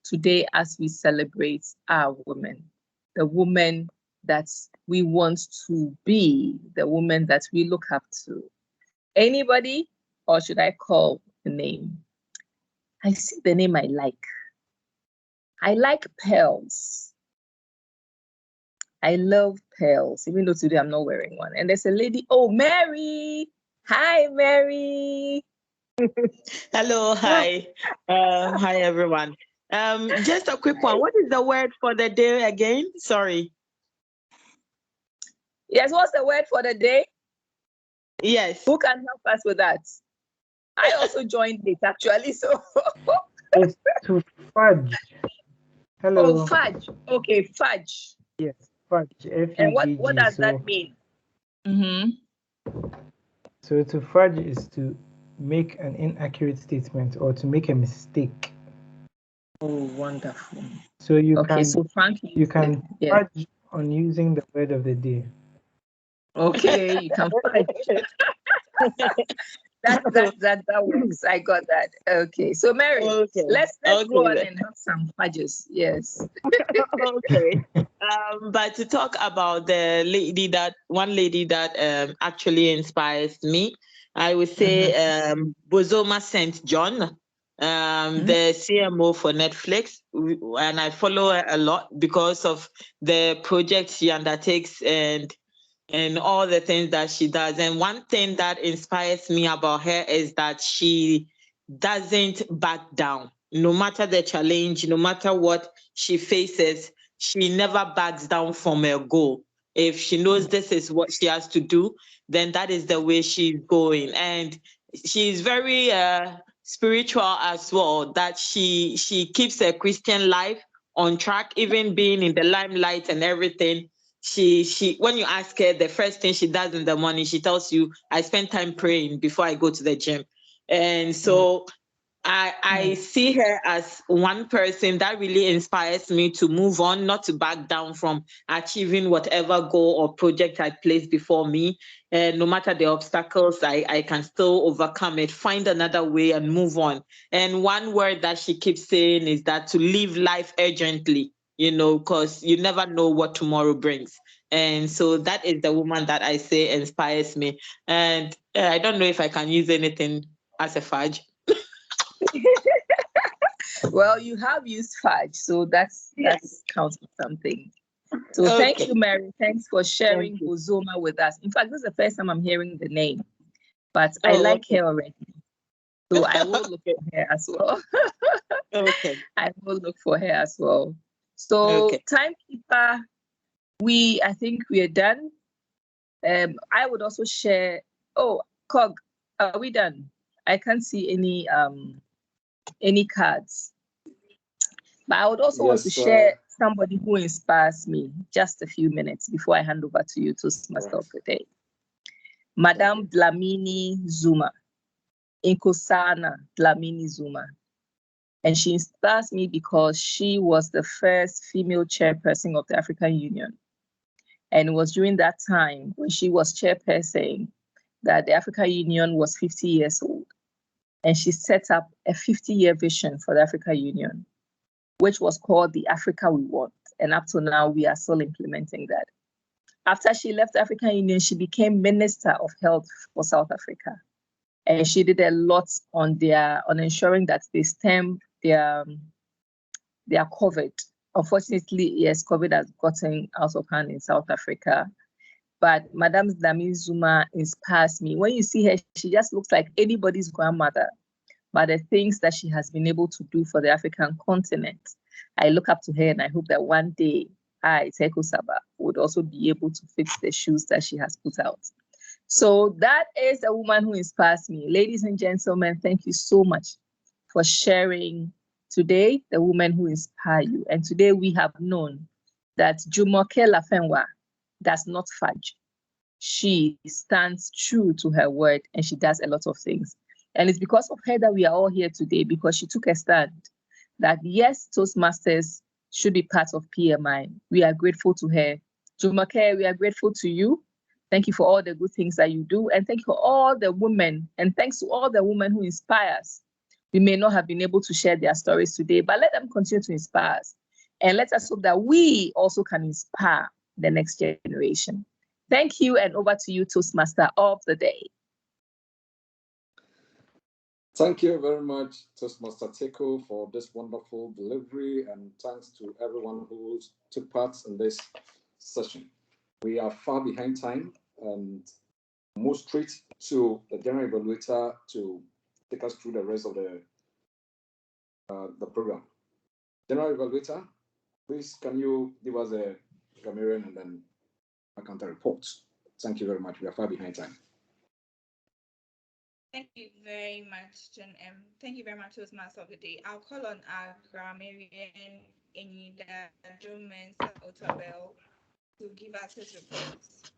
today as we celebrate our women, the women that we want to be, the women that we look up to? Anybody, or should I call the name? I see the name I like. I like pearls. I love pearls, even though today I'm not wearing one. And there's a lady, oh, Mary. Hi, Mary. Hello, hi. Hi, everyone. Just a quick one. What is the word for the day again? Sorry. Yes, what's the word for the day? Yes. Who can help us with that? I also joined it actually, so. It's to fudge. Hello. Oh, fudge. Okay, fudge. Yes, fudge. And what F-U-D-G. does that mean? So to fudge is to make an inaccurate statement or to make a mistake. Oh, wonderful. So you Okay, can so Frank, fudge on using the word of the day. Okay, you can fudge. that works. I got that. Okay, so Mary, let's go on and have some fudges. Yes. Okay. But to talk about the lady that actually inspires me, I would say Bozoma St. John, the CMO for Netflix, and I follow her a lot because of the projects she undertakes and all the things that she does. And one thing that inspires me about her is that she doesn't back down. No matter the challenge, no matter what she faces, she never backs down from her goal. If she knows this is what she has to do, then that is the way she's going. And she's very spiritual as well, that she keeps her Christian life on track, even being in the limelight and everything. She when you ask her, the first thing she does in the morning, she tells you, I spend time praying before I go to the gym. And so I see her as one person that really inspires me to move on, not to back down from achieving whatever goal or project I placed before me. And no matter the obstacles, I can still overcome it, find another way and move on. And one word that she keeps saying is that to live life urgently, because you never know what tomorrow brings. And so that is the woman that I say inspires me. And I don't know if I can use anything as a fudge. Well, you have used fudge, so that's counts for something. So thank Okay. you, Mary. Thanks for sharing Bozoma with us. In fact, this is the first time I'm hearing the name, but I like her already. So I will look at her as well. Okay. I will look for her as well. So timekeeper, I think we are done. I would also share. Oh, Cog, are we done? I can't see any cards. But I would also want to share somebody who inspires me. Just a few minutes before I hand over to you, Toastmaster of the Day. Madame Dlamini Zuma, Nkosana Dlamini Zuma. And she inspires me because she was the first female chairperson of the African Union. And it was during that time when she was chairperson that the African Union was 50 years old. And she set up a 50-year vision for the African Union, which was called the Africa We Want. And up to now, we are still implementing that. After she left the African Union, she became Minister of Health for South Africa. And she did a lot on ensuring that they stem their COVID. Unfortunately, yes, COVID has gotten out of hand in South Africa. But Madame Dlamini Zuma inspires me. When you see her, she just looks like anybody's grandmother. But the things that she has been able to do for the African continent, I look up to her and I hope that one day I, Teko Saba, would also be able to fix the shoes that she has put out. So that is a woman who inspires me. Ladies and gentlemen, thank you so much for sharing today, the women who inspire you. And today we have known that Jumoke Lafenwa does not fudge. She stands true to her word and she does a lot of things. And it's because of her that we are all here today, because she took a stand that yes, Toastmasters should be part of PMI. We are grateful to her. Jumoke, we are grateful to you. Thank you for all the good things that you do. And thank you for all the women. And thanks to all the women who inspire us. We may not have been able to share their stories today, but let them continue to inspire us. And let us hope that we also can inspire the next generation. Thank you, and over to you, Toastmaster of the Day. Thank you very much, Toastmaster Teko, for this wonderful delivery, and thanks to everyone who took part in this session. We are far behind time and move straight to the General Evaluator to take us through the rest of the program. General Evaluator, please can you give us a Gamerian and then a counter report? Thank you very much. We are far behind time. Thank you very much, John M. Thank you very much, Toastmaster of the Day. I'll call on our grammarian, Enida Jomensa Otabel, to give us his reports.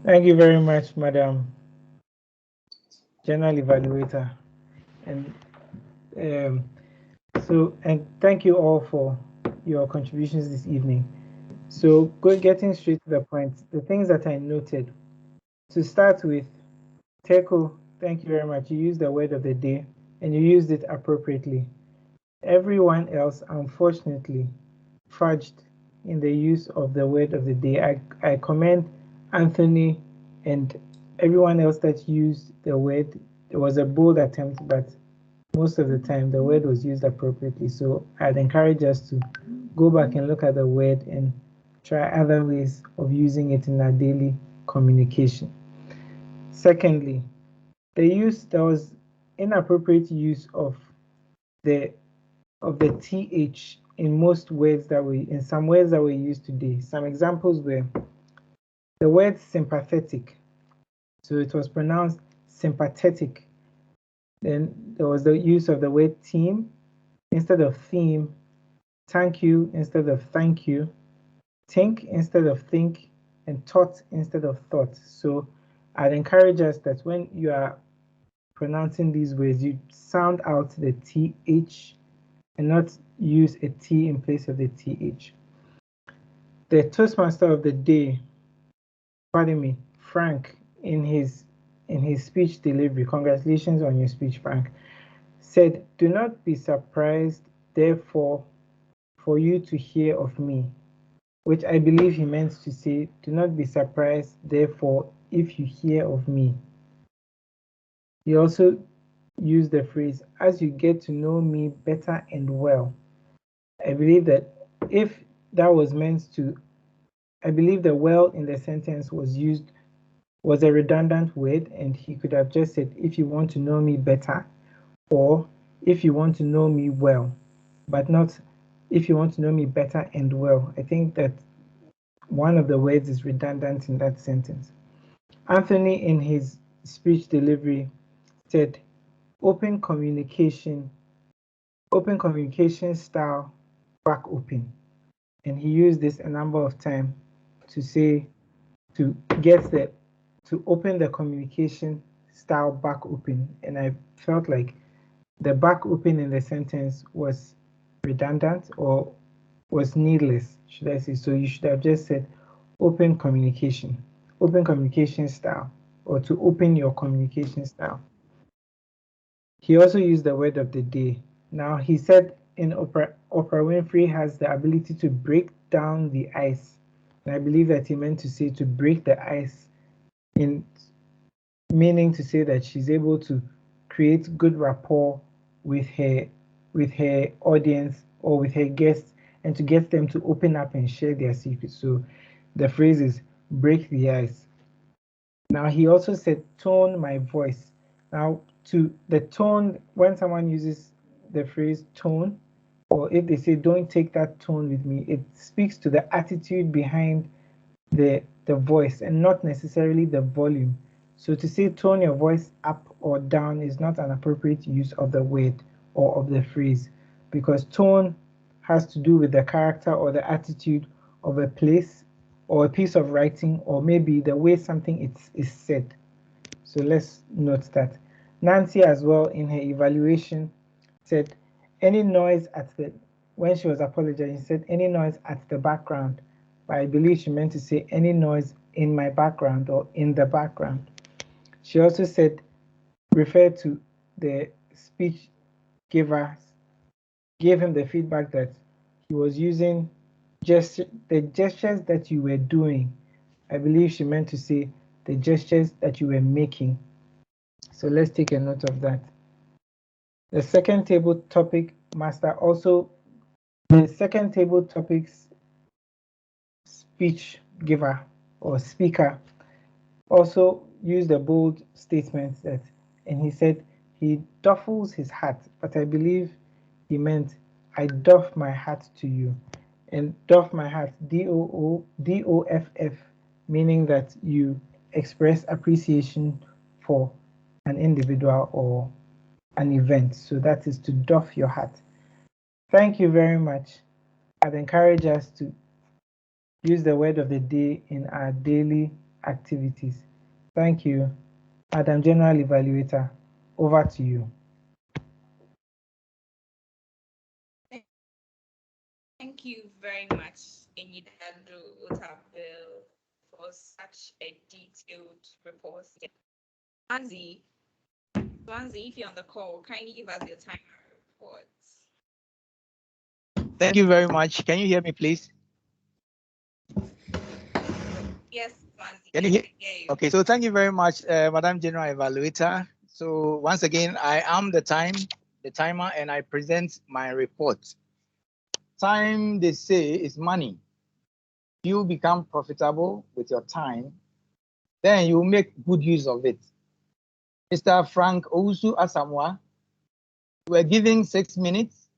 Thank you very much, Madam General Evaluator. And thank you all for your contributions this evening. So getting straight to the point, the things that I noted. To start with, Teko, thank you very much. You used the word of the day and you used it appropriately. Everyone else, unfortunately, fudged in the use of the word of the day. I commend Anthony and everyone else that used the word. It was a bold attempt, but most of the time the word was used appropriately. So I'd encourage us to go back and look at the word and try other ways of using it in our daily communication. Secondly, there was inappropriate use of the th in some words that were used today. Some examples were the word sympathetic. So it was pronounced sympathetic. Then there was the use of the word team instead of theme, thank you instead of thank you, think instead of think, and thought instead of thought. So I'd encourage us that when you are pronouncing these words, you sound out the TH and not use a T in place of the TH. The Toastmaster of the day, pardon me, Frank, in his speech delivery, congratulations on your speech, Frank, said, "Do not be surprised, therefore, for you to hear of me," which I believe he meant to say, "Do not be surprised, therefore, if you hear of me." He also used the phrase, "as you get to know me better and well." I believe that if that was meant to, I believe the "well" in the sentence was a redundant word, and he could have just said, "if you want to know me better," or "if you want to know me well," but not "if you want to know me better and well." I think that one of the words is redundant in that sentence. Anthony, in his speech delivery, said, open communication style, back open." And he used this a number of times to say, to open the communication style back open. And I felt like the back open in the sentence was redundant or was needless, should I say. So you should have just said open communication style, or to open your communication style. He also used the word of the day. Now, he said in Oprah Winfrey has the ability to break down the ice. And I believe that he meant to say to break the ice, in meaning to say that she's able to create good rapport with her audience or with her guests, and to get them to open up and share their secrets. So the phrase is break the ice. Now, he also said tone my voice. Now, to the tone, when someone uses the phrase tone, or if they say don't take that tone with me, it speaks to the attitude behind the voice and not necessarily the volume. So to say tone your voice up or down is not an appropriate use of the word or of the phrase, because tone has to do with the character or the attitude of a place or a piece of writing, or maybe the way something is said. So let's note that. Nancy as well, in her evaluation, said any noise at the, when she was apologizing, said any noise at the background, but I believe she meant to say any noise in my background or in the background. She also said, refer to the speech giver, gave him the feedback that he was using just the gestures that you were doing. I believe she meant to say the gestures that you were making. So let's take a note of that. The second table topic master also, the second table topic's speech giver or speaker also used a bold statement that, and he said he doffles his hat, but I believe he meant I doff my hat to you. And doff my hat, DOFF, meaning that you express appreciation for an individual or an event. So that is to doff your hat. Thank you very much. I'd encourage us to use the word of the day in our daily activities. Thank you. Madam General Evaluator, over to you. Thank you very much, Enyidadu Otabil, for such a detailed report. Swansea, if you're on the call, kindly give us your time reports. Thank you very much. Can you hear me, please? Yes, Swansea. Can you hear? Okay, so thank you very much, Madam General Evaluator. So once again, I am the timer, and I present my report. Time, they say, is money. You become profitable with your time, then you make good use of it. Mr. Frank Owusu Asamoah, you were given 6 minutes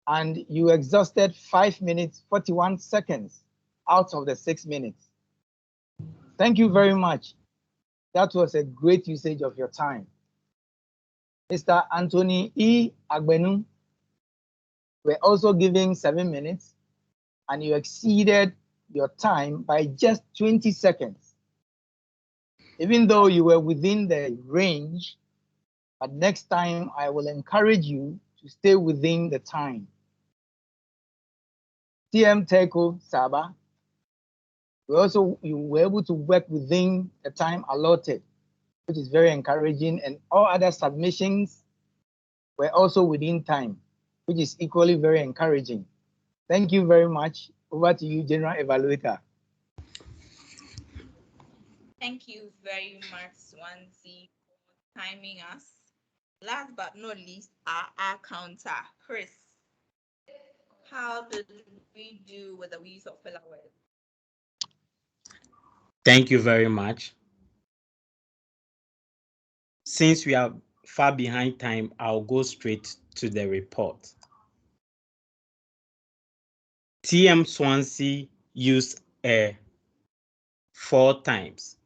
and you exhausted 5 minutes, 41 seconds out of the 6 minutes. Thank you very much. That was a great usage of your time. Mr. Anthony E. Agbenu, were also given 7 minutes and you exceeded your time by just 20 seconds. Even though you were within the range, But next time, I will encourage you to stay within the time. TM Teko Saba, you were able to work within the time allotted, which is very encouraging, and all other submissions were also within time, which is equally very encouraging. Thank you very much. Over to you, General Evaluator. Thank you very much, Swansea, for timing us. Last but not least, our counter, Chris. How did we do with the use of filler words? Thank you very much. Since we are far behind time, I'll go straight to the report. TM Swansea used a 4 times.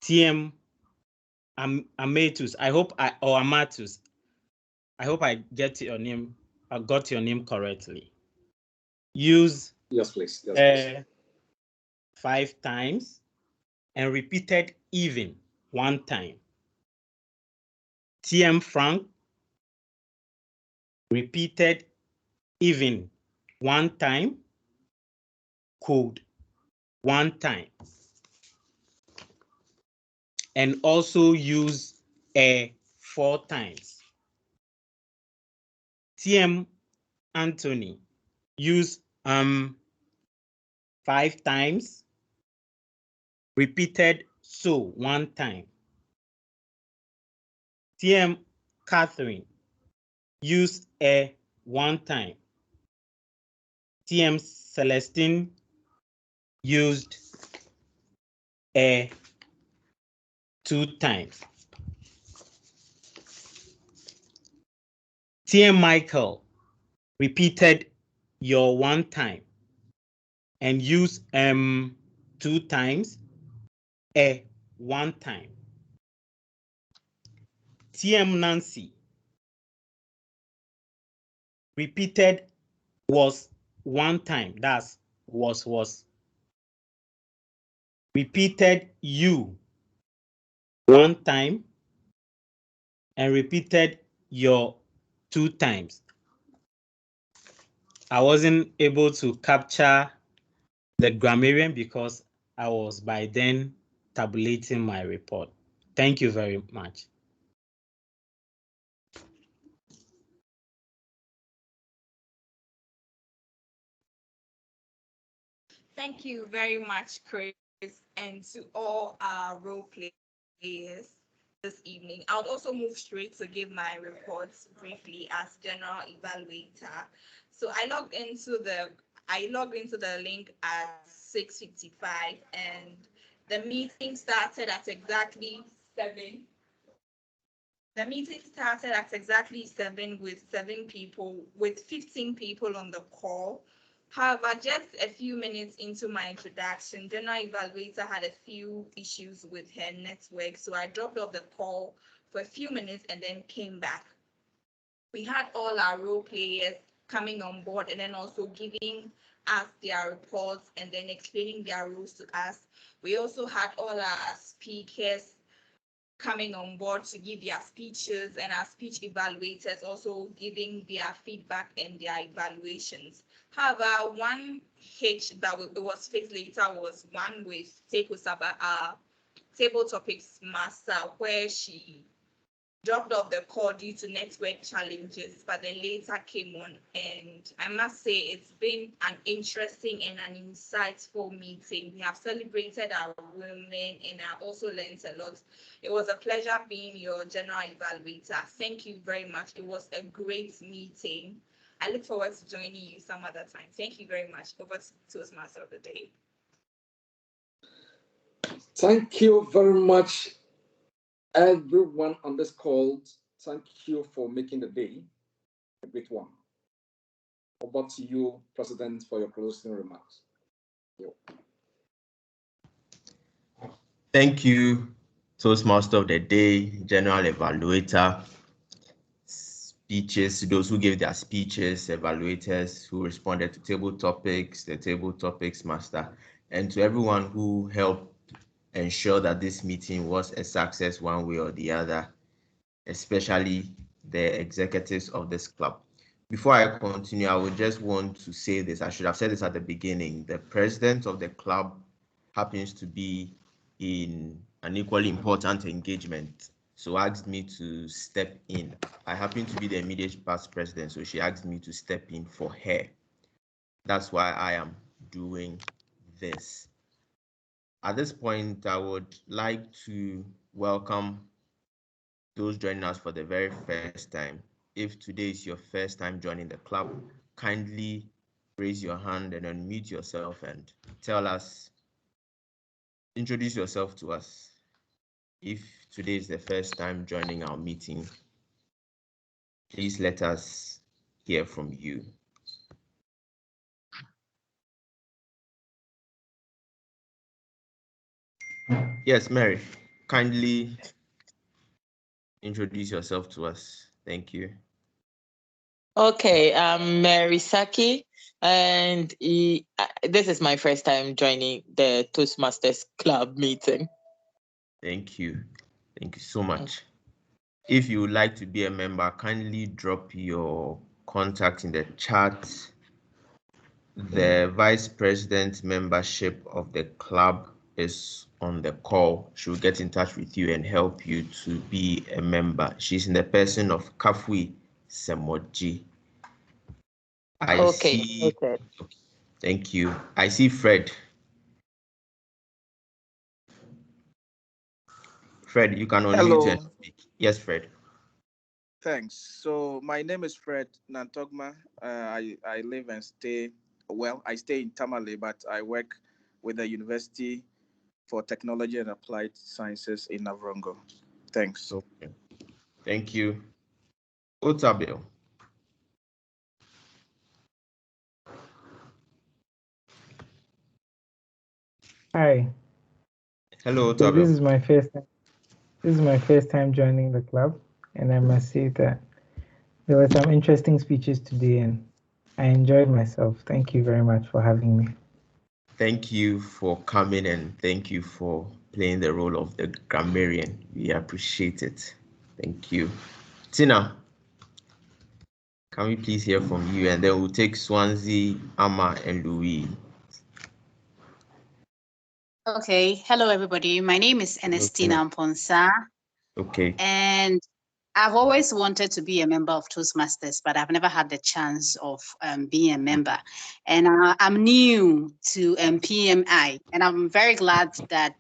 TM Amatus, Amatus, I hope I got your name correctly. Use Yes, please. Yes, please. 5 times and repeated even 1 time. TM Frank repeated even 1 time, code 1 time, and also use a 4 times. TM Anthony use 5 times, repeated so 1 time. TM Catherine use a 1 time. TM Celestine used a 2 times. TM Michael repeated your 1 time and use 2 times, a 1 time. TM Nancy repeated was 1 time, that's was. Repeated you 1 time and repeated your 2 times. I wasn't able to capture the grammarian because I was by then tabulating my report. Thank you very much. Thank you very much, Chris, and to all our role players this evening. I'll also move straight to give my reports briefly as general evaluator. So I logged into the link at 6:55, and the meeting started at exactly 7. The meeting started at exactly 7 with 15 people on the call. However, just a few minutes into my introduction, General Evaluator had a few issues with her network, so I dropped off the call for a few minutes and then came back. We had all our role players coming on board and then also giving us their reports and then explaining their roles to us. We also had all our speakers coming on board to give their speeches, and our speech evaluators also giving their feedback and their evaluations. However, one hitch that was fixed later was one with Teko Saba, our table topics master, where she dropped off the call due to network challenges, but then later came on. And I must say, it's been an interesting and an insightful meeting. We have celebrated our women and I also learned a lot. It was a pleasure being your general evaluator. Thank you very much. It was a great meeting. I look forward to joining you some other time. Thank you very much. Over to Toastmaster of the day. Thank you very much, everyone on this call. Thank you for making the day a great one. Over to you, President, for your closing remarks. Thank you, Toastmaster of the Day, General Evaluator, speeches, those who gave their speeches, evaluators who responded to table topics, the table topics master, and to everyone who helped ensure that this meeting was a success one way or the other. especially the executives of this club. Before I continue, I would just want to say this. I should have said this at the beginning. The president of the club happens to be in an equally important engagement, so asked me to step in. I happen to be the immediate past president, so she asked me to step in for her. That's why I am doing this. At this point, I would like to welcome those joining us for the very first time. If today is your first time joining the club, kindly raise your hand and unmute yourself and introduce yourself to us. If today is the first time joining our meeting, please let us hear from you. Yes, Mary, kindly introduce yourself to us. Thank you. Okay, I'm Mary Saki, and this is my first time joining the Toastmasters Club meeting. Thank you. Thank you so much. If you would like to be a member, kindly drop your contact in the chat. The vice president membership of the club is on the call. She will get in touch with you and help you to be a member. She's in the person of Kafui Semoji. Okay. Thank you. I see Fred. Fred, you can unmute Hello. and speak. Yes, Fred. Thanks. So my name is Fred Nantogma. I live and stay, well, I stay in Tamale, but I work with the University for Technology and Applied Sciences in Navrongo. Thanks. Okay. Thank you. Otabil. Hi. Hello, So Otabil. this is my first time. This is my first time joining the club, and I must say that there were some interesting speeches today, and I enjoyed myself. Thank you very much for having me. Thank you for coming and thank you for playing the role of the grammarian. We appreciate it. Thank you. Tina, can we please hear from you? And then we'll take Swansea, Amma, and Louis. Okay. Hello, everybody. My name is Ernestina Mponsa. Okay. And I've always wanted to be a member of Toastmasters, but I've never had the chance of being a member. And I'm new to PMI, and I'm very glad that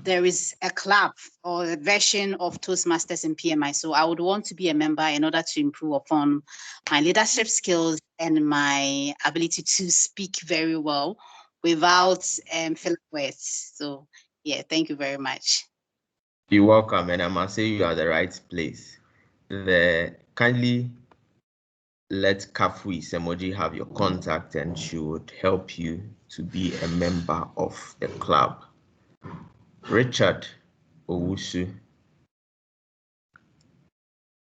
there is a club or a version of Toastmasters in PMI. So I would want to be a member in order to improve upon my leadership skills and my ability to speak very well without filling words. So yeah, thank you very much. You're welcome, and I must say you are the right place. Kindly let Kafui Semoji have your contact and she would help you to be a member of the club. Richard Owusu.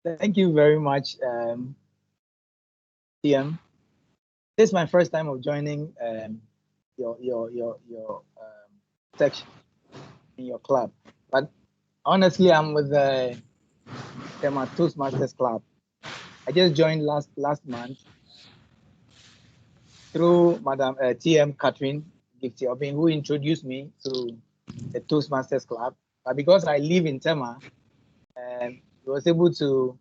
Thank you very much, TM. This is my first time of joining your section in your club, but honestly, I'm with the Toastmasters Club. I just joined last month through Madam TM Catherine Gifty Obin, who introduced me to the Toastmasters Club. But because I live in Tema, he was able to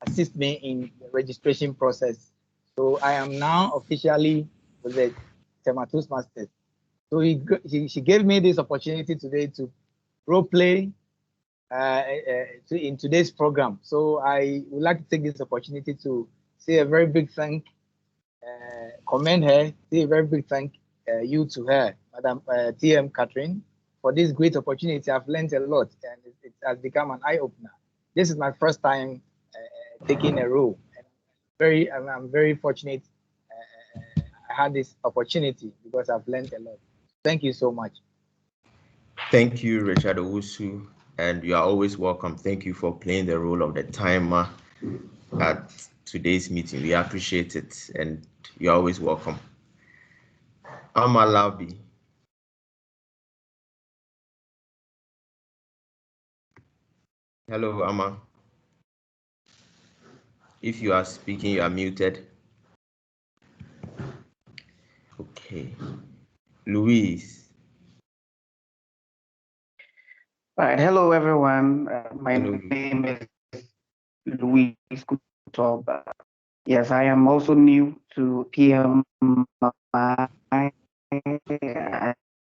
assist me in the registration process. So I am now officially with the Tema Toastmasters. So she gave me this opportunity today to role play in today's program. So I would like to take this opportunity to say a very big commend her, say a very big thank you to her, Madam TM Catherine, for this great opportunity. I've learned a lot and it has become an eye-opener. This is my first time taking a role. And I'm very fortunate I had this opportunity because I've learned a lot. Thank you so much. Thank you, Richard Owusu, and you are always welcome. Thank you for playing the role of the timer at today's meeting. We appreciate it, and you're always welcome. Amalabi. Hello, Amma. If you are speaking, you are muted. Okay. Louise. Right. Hello, everyone. My Hello. name is Luis Kutoba. Yes, I am also new to PMI. I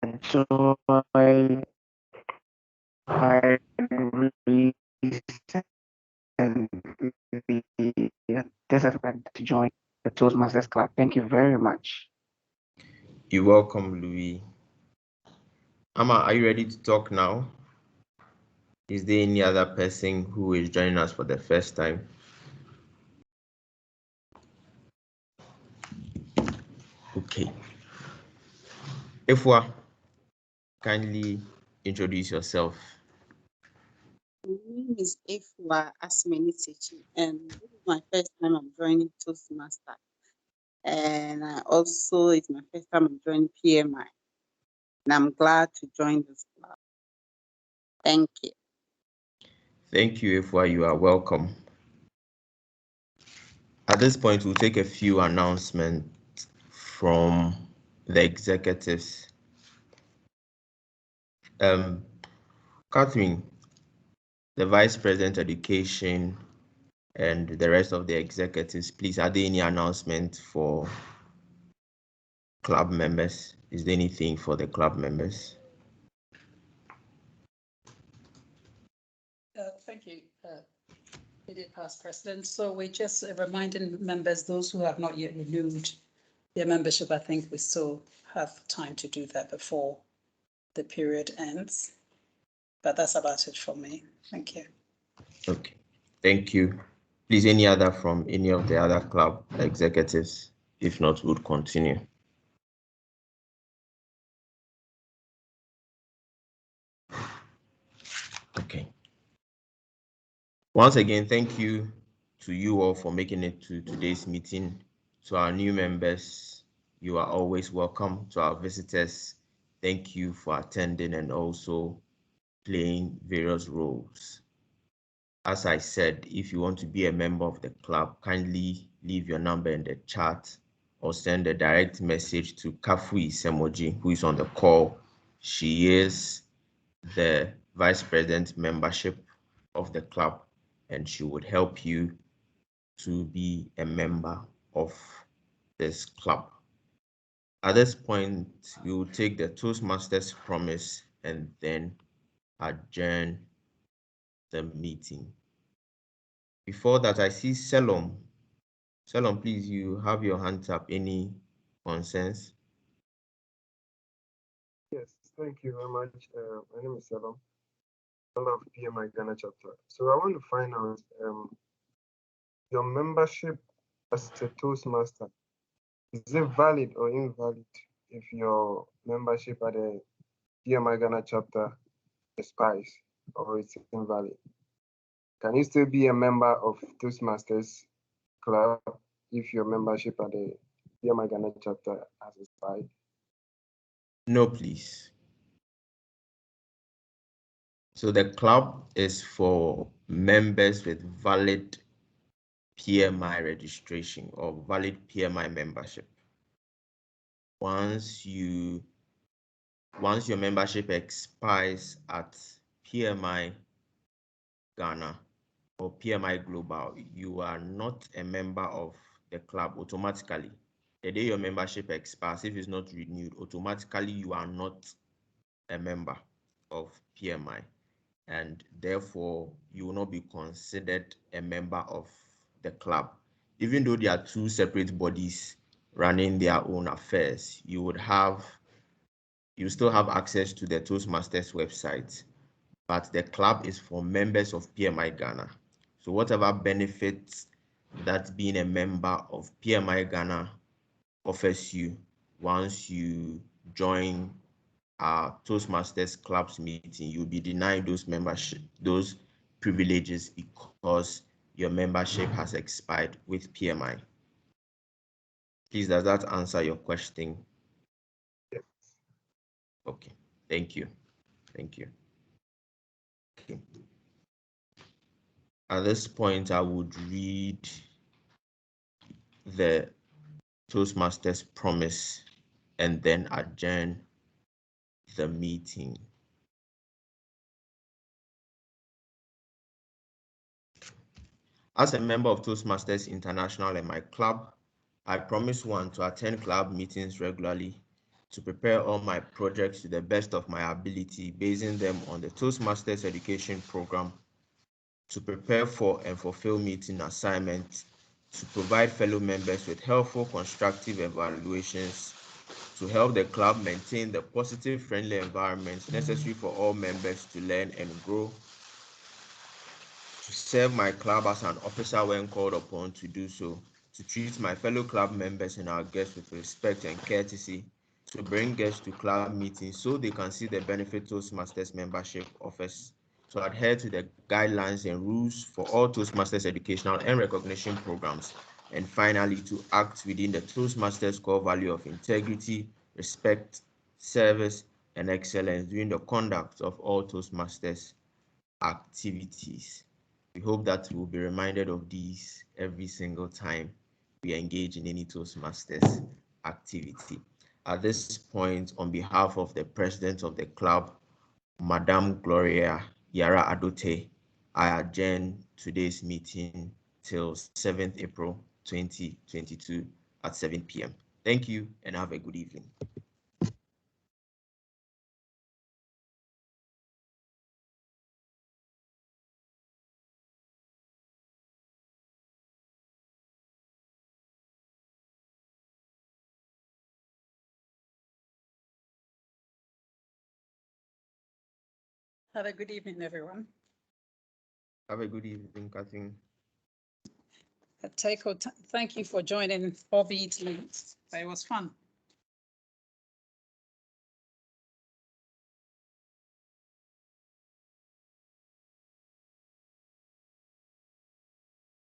enjoy my this event to join the Toastmasters Club. Thank you very much. You're welcome, Louis. Amma, are you ready to talk now? Is there any other person who is joining us for the first time? Okay. Ifwa, kindly introduce yourself. My name is Efua Asmenitechi, and this is my first time I'm joining Toastmaster. And it's my first time I'm joining PMI. And I'm glad to join this club. Thank you. Thank you, Ifwa. You are welcome. At this point, we'll take a few announcements from the executives. Catherine, the Vice President Education, and the rest of the executives, please, are there any announcements for club members? Is there anything for the club members? Thank you, immediate past president. So we're just reminding members, those who have not yet renewed their membership, I think we still have time to do that before the period ends. But that's about it for me. Thank you. Okay, thank you. Please, any other from any of the other club executives? If not, we'll continue. Okay. Once again, thank you to you all for making it to today's meeting. To our new members, you are always welcome. To our visitors, thank you for attending and also playing various roles. As I said, if you want to be a member of the club, kindly leave your number in the chat or send a direct message to Kafui Semoji, who is on the call. She is the Vice President membership of the club, and she would help you to be a member of this club. At this point, we will take the Toastmasters promise and then adjourn the meeting. Before that, I see Selom. Selom, please, you have your hands up. Any concerns? Yes, thank you very much. My name is Selam, member of PMI Ghana chapter. So I want to find out your membership as a Toastmaster. Is it valid or invalid if your membership at the PMI Ghana chapter expires or it's invalid? Can you still be a member of Toastmasters Club if your membership at the PMI Ghana chapter has expired? No, please. So the club is for members with valid PMI registration or valid PMI membership. Once your membership expires at PMI Ghana or PMI Global, you are not a member of the club automatically. The day your membership expires, if it's not renewed, automatically you are not a member of PMI, and therefore you will not be considered a member of the club. Even though there are two separate bodies running their own affairs, you still have access to the Toastmasters website, but the club is for members of PMI Ghana. So whatever benefits that being a member of PMI Ghana offers you once you join our Toastmasters clubs meeting, you'll be denied those privileges because your membership has expired with PMI. Please, does that answer your question? Yes. Okay, thank you. Thank you. Okay. At this point, I would read the Toastmasters promise and then adjourn the meeting. As a member of Toastmasters International and my club, I promise one to attend club meetings regularly, to prepare all my projects to the best of my ability, basing them on the Toastmasters education program, to prepare for and fulfill meeting assignments, to provide fellow members with helpful, constructive evaluations, to help the club maintain the positive, friendly environments necessary for all members to learn and grow, to serve my club as an officer when called upon to do so, to treat my fellow club members and our guests with respect and courtesy, to bring guests to club meetings so they can see the benefit Toastmasters membership offers, to adhere to the guidelines and rules for all Toastmasters educational and recognition programs, and finally, to act within the Toastmasters core value of integrity, respect, service, and excellence during the conduct of all Toastmasters activities. We hope that we'll be reminded of these every single time we engage in any Toastmasters activity. At this point, on behalf of the president of the club, Madame Gloria Yara Adote, I adjourn today's meeting till 7th April 2022 at 7 p.m. Thank you and have a good evening. Have a good evening, everyone. Have a good evening, Catherine. Taiko, thank you for joining all these links. It was fun.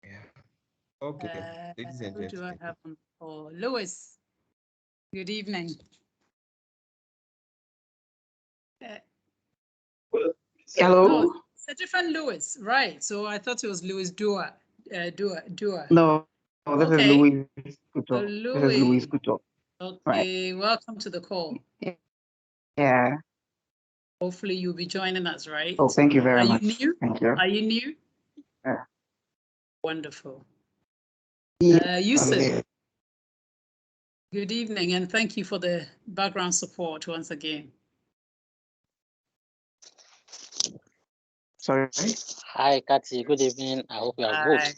Yeah. Okay. Ladies and Who do I gentlemen. have on call? Lewis, good evening. Hello. No, it's a different Lewis, right? So I thought it was Lewis Dua. Dua. No, this is Louis Kuto. Louis. This is Louis Kuto. Okay, welcome to the call. Yeah. Hopefully you'll be joining us, right? Oh, thank you very Are much. you new? Thank you. Are you new? Yeah. Wonderful. Yeah. Yusuf, good evening, and thank you for the background support once again. Sorry. Hi, Kathy. Good evening. I hope you are good.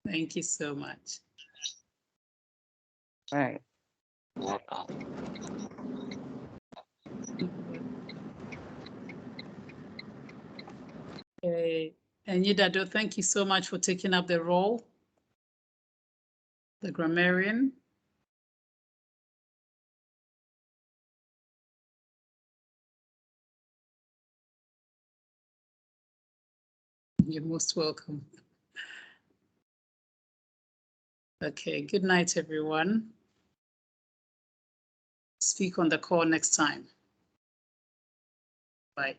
Thank you so much. Right. Welcome. And Yidado, thank you so much for taking up the role, the grammarian. You're most welcome. Okay, good night, everyone. Speak on the call next time. Bye.